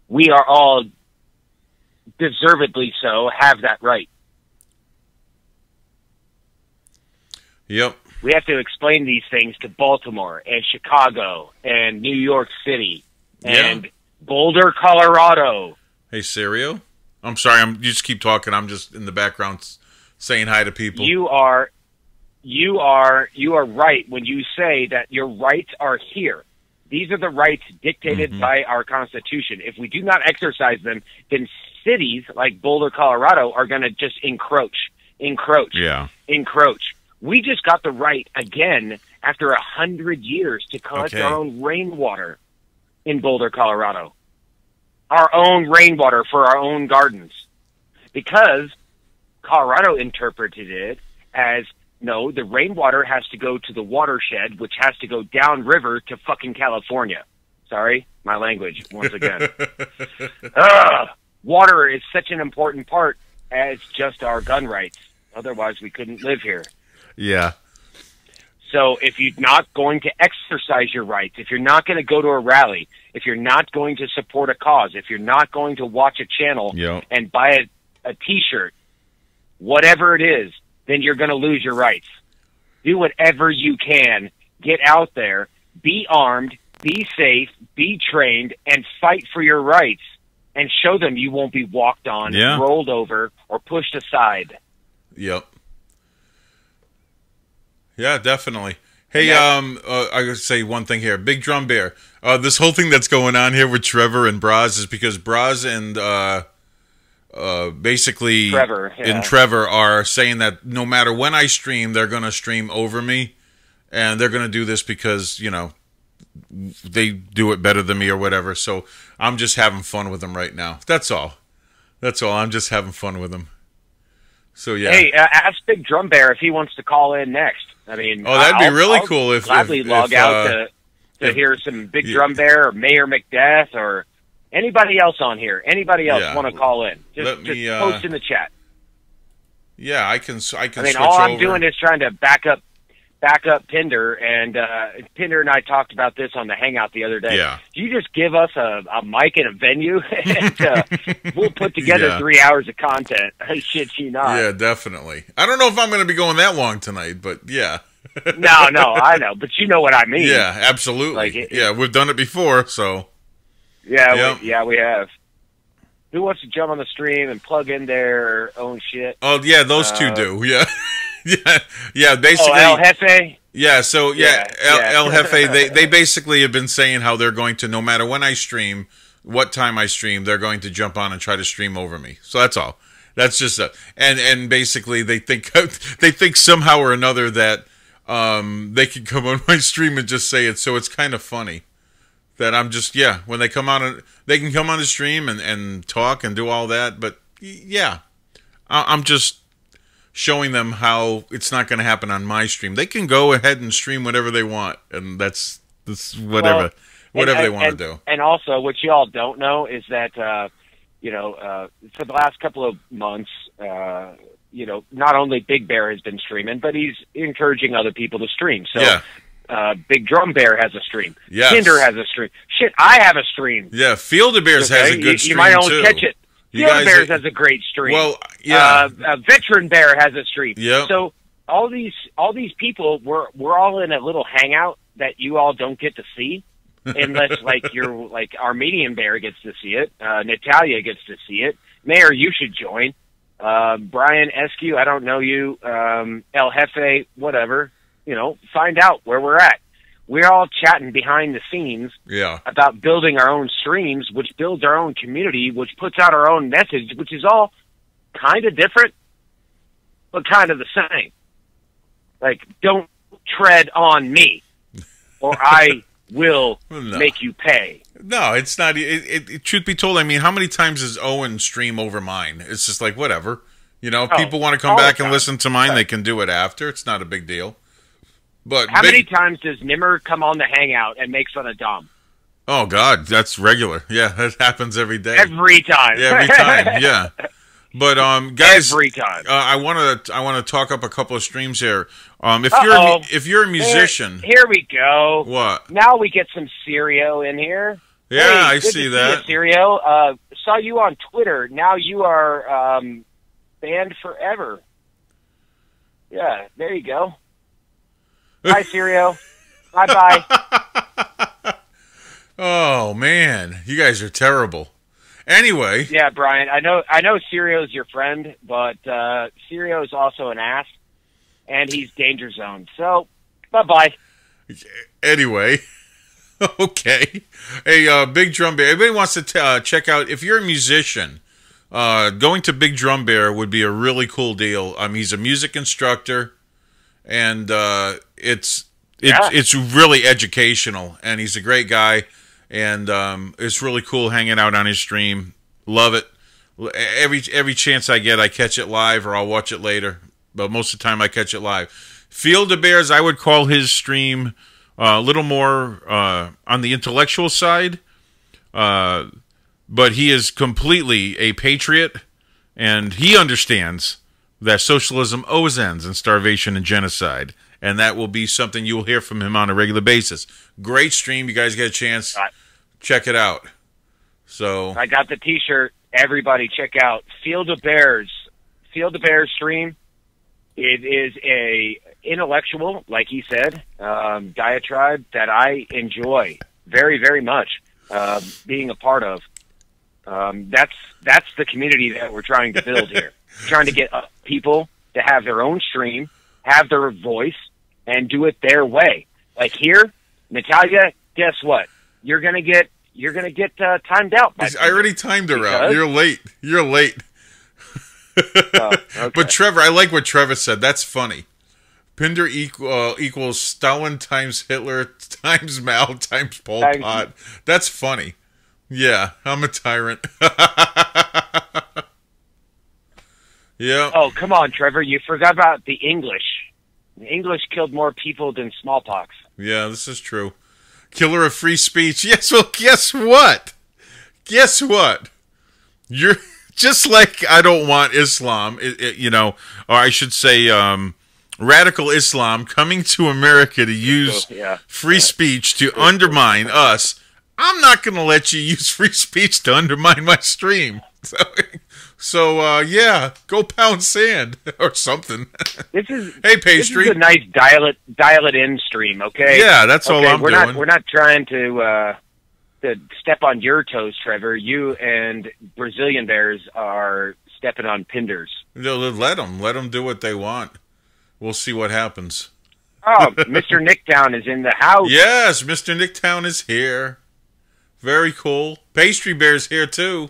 we are all deservedly so have that right. Yep. We have to explain these things to Baltimore and Chicago and New York City and Boulder, Colorado. Hey, Serio. I'm sorry. You just keep talking. I'm just in the background saying hi to people. You are right when you say that your rights are here. These are the rights dictated by our Constitution. If we do not exercise them, then cities like Boulder, Colorado are going to just encroach. We just got the right again after 100 years to collect our own rainwater in Boulder, Colorado. Our own rainwater for our own gardens. Because Colorado interpreted it as, no, the rainwater has to go to the watershed, which has to go downriver to fucking California. Sorry, my language, once again. Water is such an important part as just our gun rights. Otherwise, we couldn't live here. Yeah. So if you're not going to exercise your rights, if you're not going to go to a rally, if you're not going to support a cause, if you're not going to watch a channel and buy a T-shirt, whatever it is, then you're going to lose your rights. Do whatever you can. Get out there. Be armed. Be safe. Be trained. And fight for your rights. And show them you won't be walked on, rolled over, or pushed aside. Yep. Yeah, definitely. Hey, I gotta say one thing here. Big Drum Bear. This whole thing that's going on here with Trevor and Braz is because Braz and basically Trevor are saying that no matter when I stream, they're going to stream over me, and they're going to do this because, you know, they do it better than me or whatever. So I'm just having fun with them right now. That's all. I'm just having fun with them. So yeah. Hey, ask Big Drum Bear if he wants to call in next. I mean, that'd be really cool if gladly log out to hear some Big Drum Bear or Mayor McDeath or anybody else on here. Anybody else want to call in? Just post in the chat. Yeah, I can. I mean, all I'm doing is trying to back up Pinder, and Pinder and I talked about this on the Hangout the other day. Yeah. You just give us a mic and a venue, and we'll put together 3 hours of content. I shit you not. Yeah, definitely. I don't know if I'm going to be going that long tonight, but yeah. No, I know, but you know what I mean. Yeah, absolutely. We've done it before, so. Yeah, we have. Who wants to jump on the stream and plug in their own shit? Oh, yeah, those two do, yeah. Yeah, basically. El Jefe? Yeah, so, El Jefe, they basically have been saying how they're going to, no matter when I stream, what time I stream, they're going to jump on and try to stream over me. So that's all. That's just and basically they think somehow or another that they can come on my stream and just say it. So it's kind of funny that I'm just, when they come on, they can come on the stream and talk and do all that. But yeah, I'm just showing them how it's not going to happen on my stream. They can go ahead and stream whatever they want, and that's whatever they want to do. And also, what you all don't know is that for the last couple of months, not only Big Bear has been streaming, but he's encouraging other people to stream. So Big Drum Bear has a stream. Yes. Tinder has a stream. Shit, I have a stream. Yeah, Field-A-Bears has a good stream, you might only too. catch it. Field-A-Bears has a great stream. Well, yeah. Veteran Bear has a stream. Yep. So all these people, we're all in a little hangout that you all don't get to see, unless you're Armenian Bear gets to see it. Natalia gets to see it. Mayor, you should join. Brian Eskew, I don't know you. El Jefe, whatever. Find out where we're at. We're all chatting behind the scenes about building our own streams, which builds our own community, which puts out our own message, which is all kind of different, but kind of the same. Like, don't tread on me, or I will make you pay. No, it's not. Truth be told, I mean, how many times does Owen stream over mine? It's just like, whatever. You know, if people want to come back and listen to mine, they can do it after. It's not a big deal. But how many times does Nimmer come on the Hangout and make fun of Dom? Oh, God, that's regular. Yeah, that happens every day. Every time. Yeah, every time, yeah. But guys, every time. I want to talk up a couple of streams here. If you're a musician, here we go. What? Now we get some Serio in here. Yeah, hey, I see that. Serio, saw you on Twitter. Now you are banned forever. Yeah, there you go. Bye, Serio. Bye. Oh man, you guys are terrible. Anyway. Yeah, Brian, I know Serio's your friend, but Serio is also an ass, and he's danger zone. So, bye-bye. Anyway, okay. Hey, Big Drum Bear. Everybody wants to check out, if you're a musician, going to Big Drum Bear would be a really cool deal. He's a music instructor, and it's really educational, and he's a great guy. And it's really cool hanging out on his stream. Love it. Every chance I get, I catch it live or I'll watch it later. But most of the time, I catch it live. Field of Bears, I would call his stream a little more on the intellectual side. But he is completely a patriot. And he understands that socialism always ends in starvation and genocide. And that will be something you will hear from him on a regular basis. Great stream. You guys get a chance. Check it out. So I got the T-shirt. Everybody check out Field of Bears. Field of Bears stream. It is a intellectual, like he said, diatribe that I enjoy very, very much being a part of. That's the community that we're trying to build here. We're trying to get people to have their own stream, have their voice, and do it their way. Like here, Natalia, guess what? You're gonna get timed out. I already timed her out. You're late. Oh, okay. But Trevor, I like what Trevor said. That's funny. Pinder equals Stalin times Hitler times Mao times Pol Pot. That's funny. Yeah, I'm a tyrant. Yeah. Oh, come on, Trevor. You forgot about the English. The English killed more people than smallpox. Yeah, this is true. Killer of free speech. Yes, well, guess what? Guess what? You're just like I don't want Islam, or I should say radical Islam coming to America to use free speech to undermine us. I'm not going to let you use free speech to undermine my stream. So yeah, go pound sand or something. Hey, Pastry. This is a nice dial it in stream, okay? Yeah, that's all I'm doing. We're not trying to step on your toes, Trevor. You and Brazilian Bears are stepping on Pinders. Let them do what they want. We'll see what happens. Oh, Mr. Nicktown is in the house. Yes, Mr. Nicktown is here. Very cool. Pastry Bear's here too.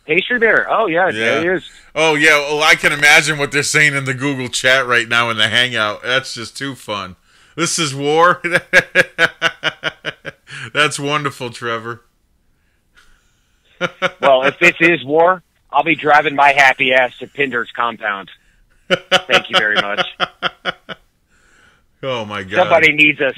Pastry Bear. Oh, yeah, there he is. Oh, yeah. Well, I can imagine what they're saying in the Google chat right now in the Hangout. That's just too fun. This is war. That's wonderful, Trevor. Well, if this is war, I'll be driving my happy ass to Pinder's compound. Thank you very much. Oh my God! Somebody needs a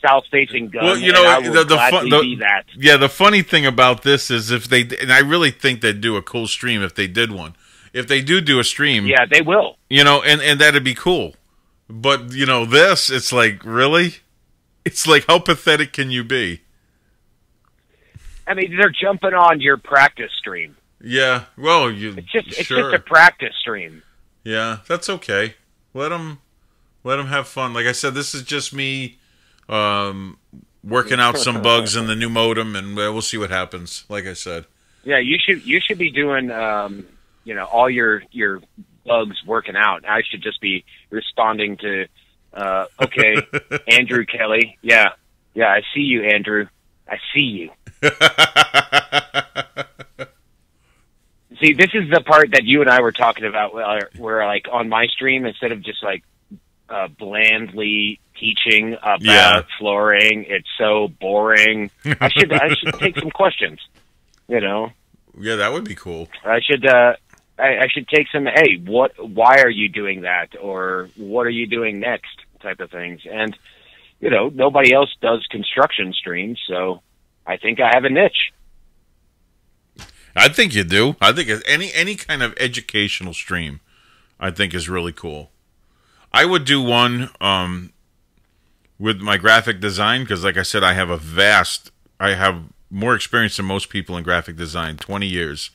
south-facing gun. Well, the funny thing about this is and I really think they'd do a cool stream if they did one. If they do a stream, yeah, they will. And that'd be cool. But this, it's like really, it's like how pathetic can you be? I mean, they're jumping on your practice stream. Yeah, well, it's just a practice stream. Yeah, that's okay. Let them have fun. Like I said, this is just me working out some bugs in the new modem, and we'll see what happens. Like I said. Yeah, you should be doing all your bugs working out. I should just be responding to okay, Andrew Kelly. Yeah, I see you, Andrew. I see you. See, this is the part that you and I were talking about where like on my stream, instead of just like blandly teaching about flooring, it's so boring. I should take some questions, you know? Yeah, that would be cool. I should take some, hey, why are you doing that? Or what are you doing next type of things. And, you know, nobody else does construction streams, so I think I have a niche. I think you do. I think any kind of educational stream, I think, is really cool. I would do one with my graphic design because, like I said, I have more experience than most people in graphic design, 20 years.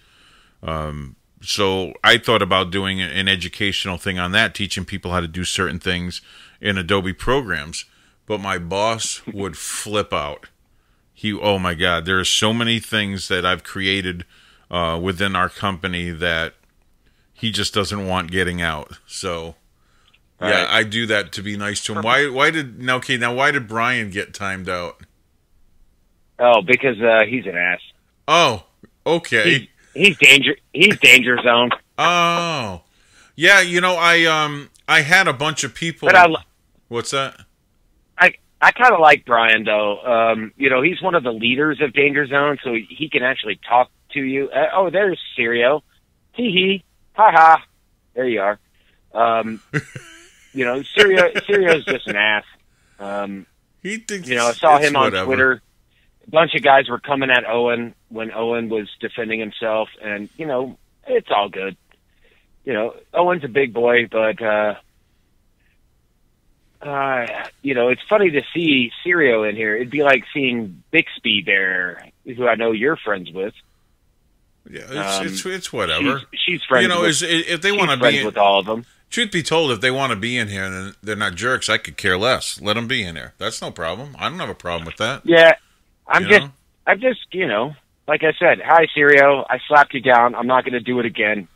So I thought about doing an educational thing on that, teaching people how to do certain things in Adobe programs. But my boss would flip out. Oh my God, there are so many things that I've created within our company that he just doesn't want getting out. So, yeah, I do that to be nice to him. Why did Brian get timed out? Oh, because he's an ass. Oh, okay. He's danger zone. Oh, yeah. You know, I had a bunch of people. But what's that? I kind of like Brian though. You know, he's one of the leaders of Danger Zone, so he can actually talk to you. Oh, there's Sirio. Hee hee. Ha ha. There you are. You know, Sirio's just an ass. He thinks, you know, I saw him on whatever. Twitter. A bunch of guys were coming at Owen when Owen was defending himself, and, you know, it's all good. You know, Owen's a big boy, but, you know, it's funny to see Sirio in here. It'd be like seeing Bixby there, who I know you're friends with. Yeah, it's whatever. She's friends. You know, with, if they want to be with all of them. Truth be told, if they want to be in here and they're not jerks, I could care less. Let them be in here. That's no problem. I don't have a problem with that. Yeah, I'm just, you know, like I said, hi Sirio, I slapped you down. I'm not going to do it again,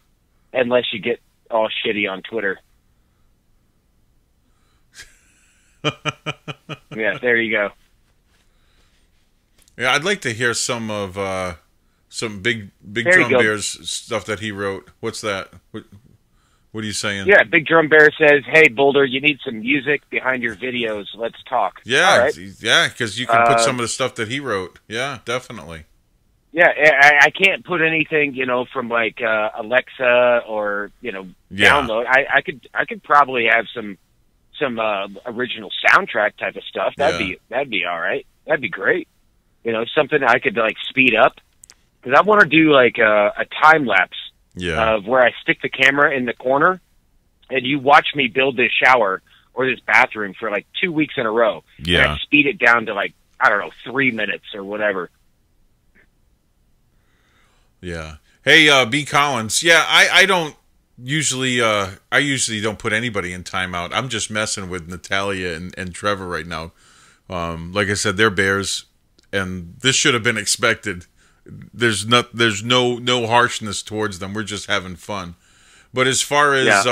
unless you get all shitty on Twitter. Yeah, there you go. Yeah, I'd like to hear some of some big Drum Bear's stuff that he wrote. What's that? What are you saying? Yeah, Big Drum Bear says, "Hey Boulder, you need some music behind your videos. Let's talk." Yeah, all right. Yeah, because you can put some of the stuff that he wrote. Yeah, definitely. Yeah, I can't put anything, you know, from like Alexa or, you know, download. I could probably have some original soundtrack type of stuff. That'd be all right. That'd be great. You know, something I could like speed up, because I want to do like a time lapse of where I stick the camera in the corner and you watch me build this shower or this bathroom for like 2 weeks in a row. Yeah. And I speed it down to like, I don't know, 3 minutes or whatever. Yeah. Hey, B. Collins. Yeah, I don't usually I usually don't put anybody in timeout. I'm just messing with Natalia and Trevor right now. Like I said, they're bears, and this should have been expected. There's no harshness towards them. We're just having fun. But as far as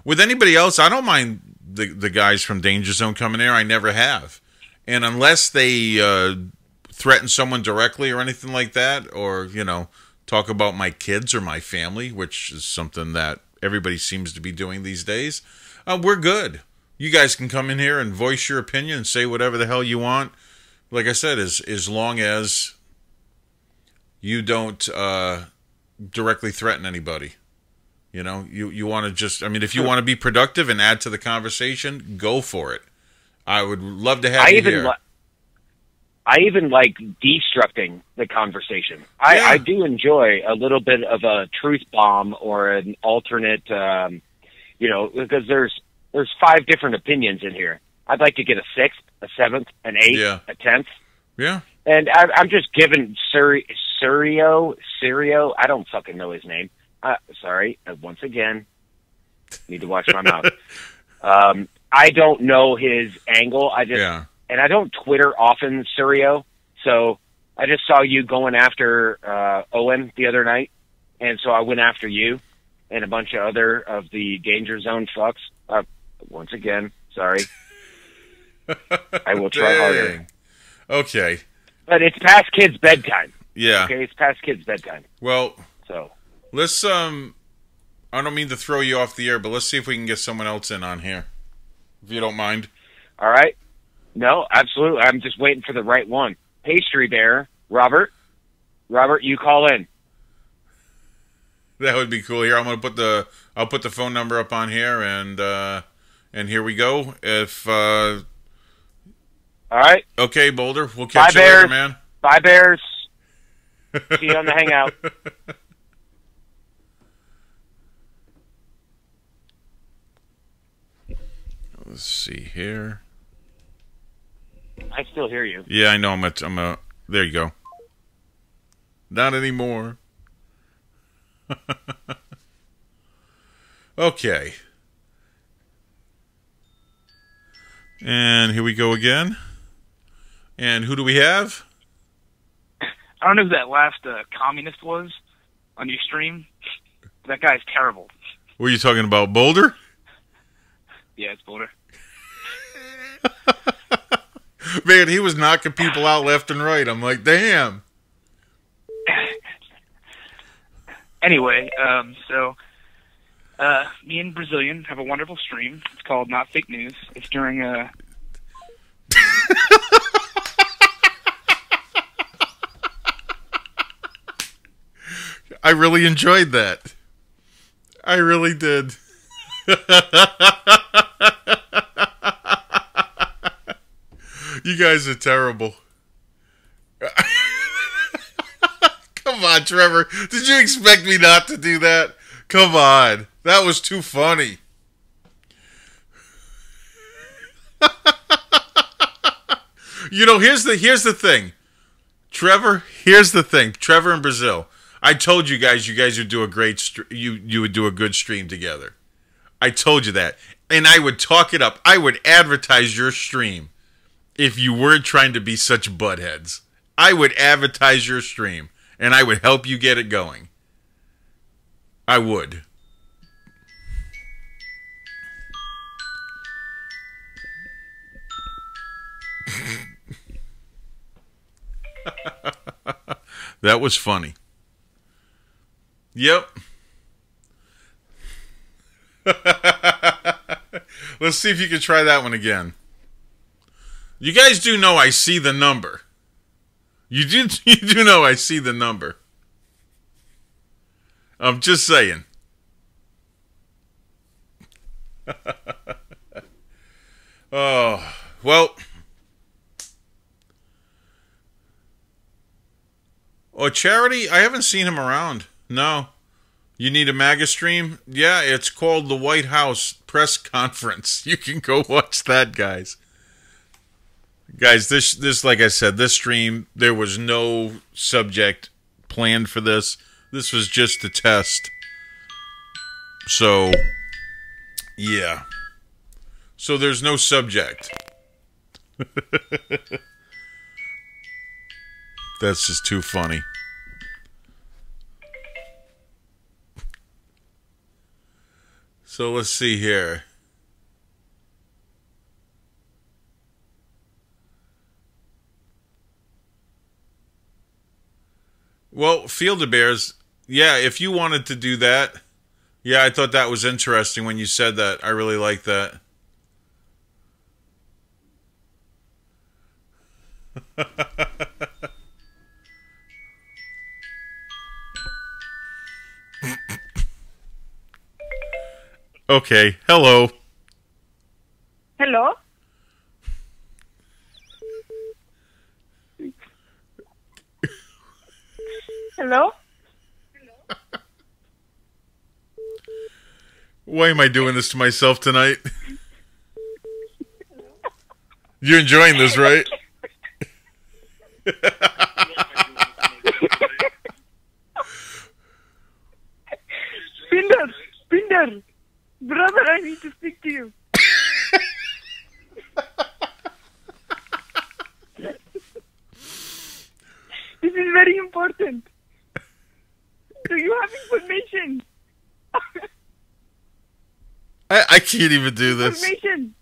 with anybody else, I don't mind the guys from Danger Zone coming here. I never have. And unless they threaten someone directly or anything like that, or, you know, talk about my kids or my family, which is something that everybody seems to be doing these days, we're good. You guys can come in here and voice your opinion and say whatever the hell you want. Like I said, as long as you don't directly threaten anybody. You know, you want to just, I mean, if you want to be productive and add to the conversation, go for it. I would love to have you here. I even like destructing the conversation. I do enjoy a little bit of a truth bomb or an alternate, you know, because there's 5 different opinions in here. I'd like to get a 6th, a 7th, an 8th, a 10th. Yeah. And I'm just giving Sirio, I don't fucking know his name. Sorry, once again, need to watch my mouth. I don't know his angle. And I don't Twitter often, Sirio. So I just saw you going after Owen the other night, and so I went after you and a bunch of other of the Danger Zone fucks. Once again, sorry. I will try harder. Okay. But it's past kids' bedtime. Yeah. Okay, it's past kids' bedtime. Well, so Let's I don't mean to throw you off the air, but let's see if we can get someone else in on here, if you don't mind. All right. No, absolutely. I'm just waiting for the right one. Pastry Bear, Robert. Robert, you call in. That would be cool. Here, I'll put the phone number up on here, and here we go. If all right. Okay, Boulder, we'll catch you later, man. Bye, Bears. See you on the hangout. Let's see here. I still hear you. Yeah, I know. There you go. Not anymore. Okay. And here we go again. And who do we have? I don't know who that last communist was on your stream. That guy's terrible. Were you talking about Boulder? Yeah, it's Boulder. Man, he was knocking people out left and right. I'm like, damn. Anyway, so me and Brazilian have a wonderful stream. It's called Not Fake News. It's during I really enjoyed that. I really did. You guys are terrible. Come on, Trevor. Did you expect me not to do that? Come on. That was too funny. You know, here's the thing. Trevor, here's the thing. Trevor and Brazil. I told you guys would do a great you would do a good stream together. I told you that. And I would talk it up. I would advertise your stream if you weren't trying to be such buttheads. I would advertise your stream and I would help you get it going. I would. That was funny. Yep. Let's see if you can try that one again. You guys do know I see the number. You do know I see the number. I'm just saying. Oh, well. Oh, Charity, I haven't seen him around. No. You need a MAGA stream? Yeah, it's called the White House Press Conference. You can go watch that, guys. Guys, this like I said, this stream, there was no subject planned for this. This was just a test. So, yeah. So there's no subject. That's just too funny. So let's see here. Well, Field of Bears, yeah, if you wanted to do that, yeah, I thought that was interesting when you said that. I really like that. Okay, hello. Hello? Hello? Why am I doing this to myself tonight? You're enjoying this, right? Pinder, brother, I need to speak to you. This is very important. Do you have information? I can't even do this. Information.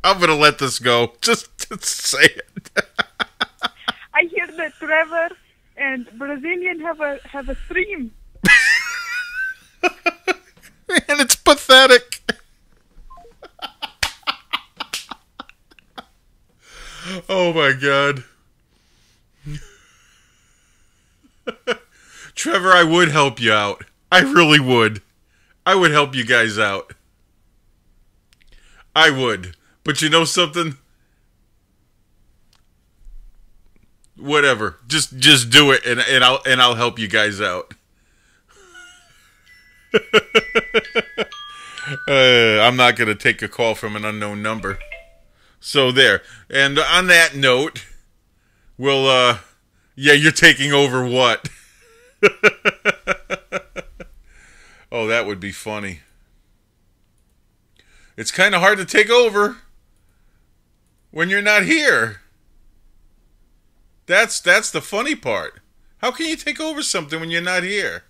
I'm going to let this go. Just say it. I hear that Trevor and Brazilian have a stream. And it's pathetic. Oh my God. Trevor, I would help you out. I really would. I would help you guys out. I would. But you know something? Whatever. Just do it and I'll help you guys out. I'm not going to take a call from an unknown number. So there. And on that note, we'll yeah, you're taking over what? Oh, that would be funny. It's kind of hard to take over when you're not here. That's the funny part. How can you take over something when you're not here?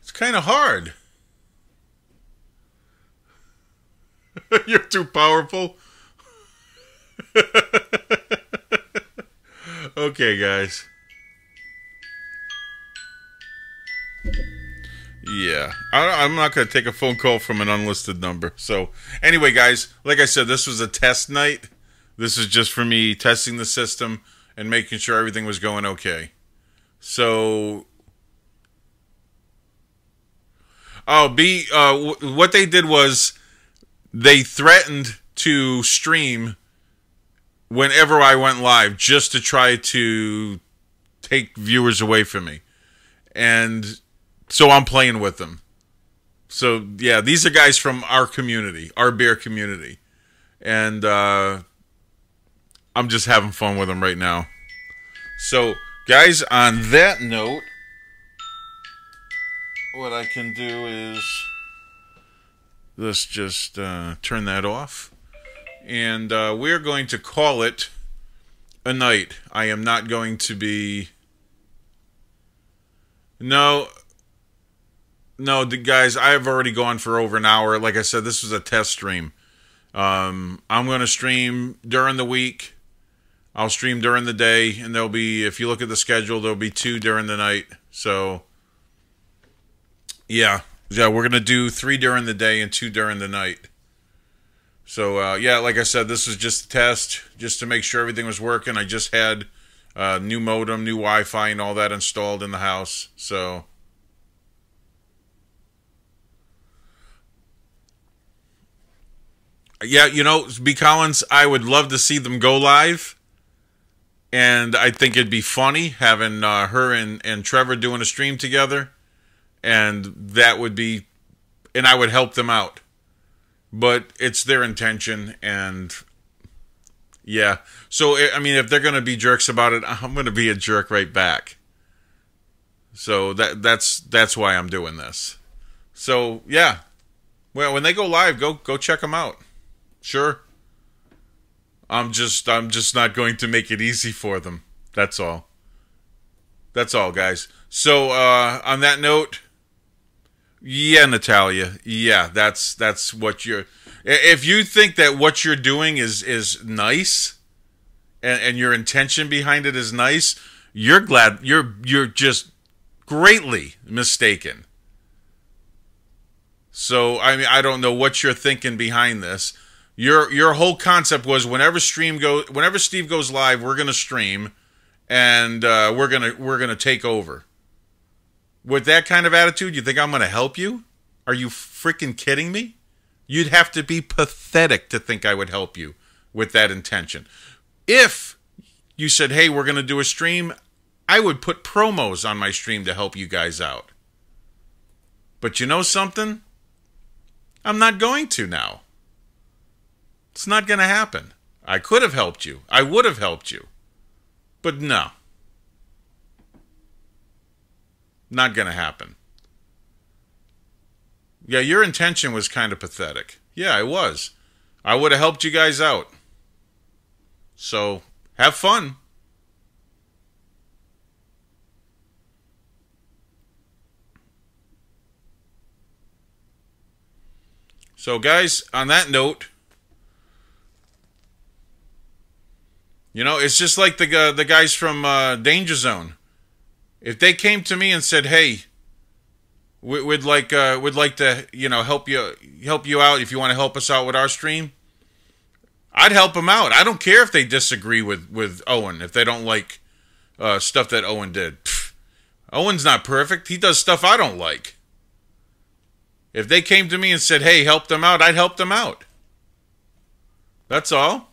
It's kind of hard. You're too powerful. Okay, guys. Yeah. I'm not going to take a phone call from an unlisted number. So, anyway, guys, like I said, this was a test night. This is just for me testing the system and making sure everything was going okay. So, what they did was they threatened to stream whenever I went live just to try to take viewers away from me. And so I'm playing with them. So, yeah, these are guys from our community, our bear community. And I'm just having fun with them right now. So, guys, on that note, what I can do is let's just turn that off. And we're going to call it a night. I am not going to be... No, guys, I have already gone for over an hour. Like I said, this was a test stream. I'm going to stream during the week. I'll stream during the day. And there'll be, if you look at the schedule, there'll be 2 during the night. So, yeah, we're going to do 3 during the day and 2 during the night. So, yeah, like I said, this was just a test, just to make sure everything was working. I just had new modem, new Wi-Fi, and all that installed in the house. So, yeah, you know, B. Collins, I would love to see them go live. And I think it'd be funny having her and Trevor doing a stream together. And that would be, and I would help them out. But it's their intention, and yeah. So, I mean, if they're going to be jerks about it, I'm going to be a jerk right back. So that's why I'm doing this. So, yeah. Well, when they go live, go check them out. Sure. I'm just not going to make it easy for them. That's all. That's all, guys. So, on that note, yeah, Natalia. Yeah, that's what you're... If you think that what you're doing is nice, and your intention behind it is nice, you're just greatly mistaken. So, I mean, I don't know what you're thinking behind this. Your whole concept was whenever Steve goes live, we're gonna stream, and we're gonna take over. With that kind of attitude, you think I'm going to help you? Are you freaking kidding me? You'd have to be pathetic to think I would help you with that intention. If you said, hey, we're going to do a stream, I would put promos on my stream to help you guys out. But you know something? I'm not going to now. It's not going to happen. I could have helped you. I would have helped you. But no. Not going to happen. Yeah, your intention was kind of pathetic. Yeah, it was. I would have helped you guys out. So, have fun. So, guys, on that note, you know, it's just like the guys from Danger Zone. If they came to me and said, "Hey, we'd like to, you know, help you out if you want to help us out with our stream," I'd help them out. I don't care if they disagree with Owen, if they don't like stuff that Owen did. Pfft, Owen's not perfect. He does stuff I don't like. If they came to me and said, "Hey, help them out," I'd help them out. That's all.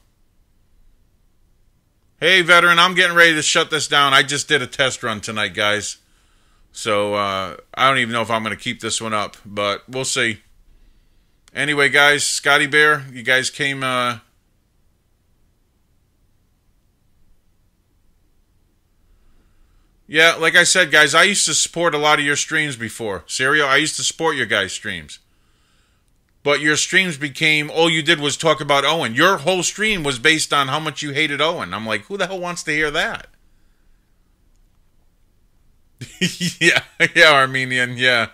Hey, veteran, I'm getting ready to shut this down. I just did a test run tonight, guys. So I don't even know if I'm going to keep this one up, but we'll see. Anyway, guys, Scotty Bear, you guys came... Yeah, like I said, guys, I used to support a lot of your streams before. Serial, I used to support your guys' streams. But your streams became, all you did was talk about Owen. Your whole stream was based on how much you hated Owen. I'm like, who the hell wants to hear that? Yeah, Armenian, yeah.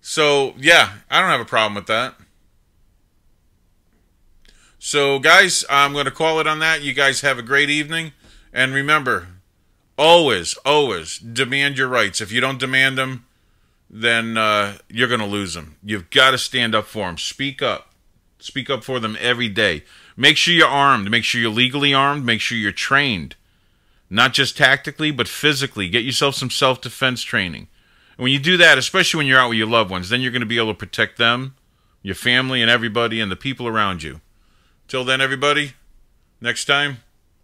So, yeah, I don't have a problem with that. So, guys, I'm going to call it on that. You guys have a great evening. And remember, always demand your rights. If you don't demand them, then you're going to lose them. You've got to stand up for them. Speak up. Speak up for them every day. Make sure you're armed. Make sure you're legally armed. Make sure you're trained. Not just tactically, but physically. Get yourself some self-defense training. And when you do that, especially when you're out with your loved ones, then you're going to be able to protect them, your family, and everybody, and the people around you. Till then, everybody, next time,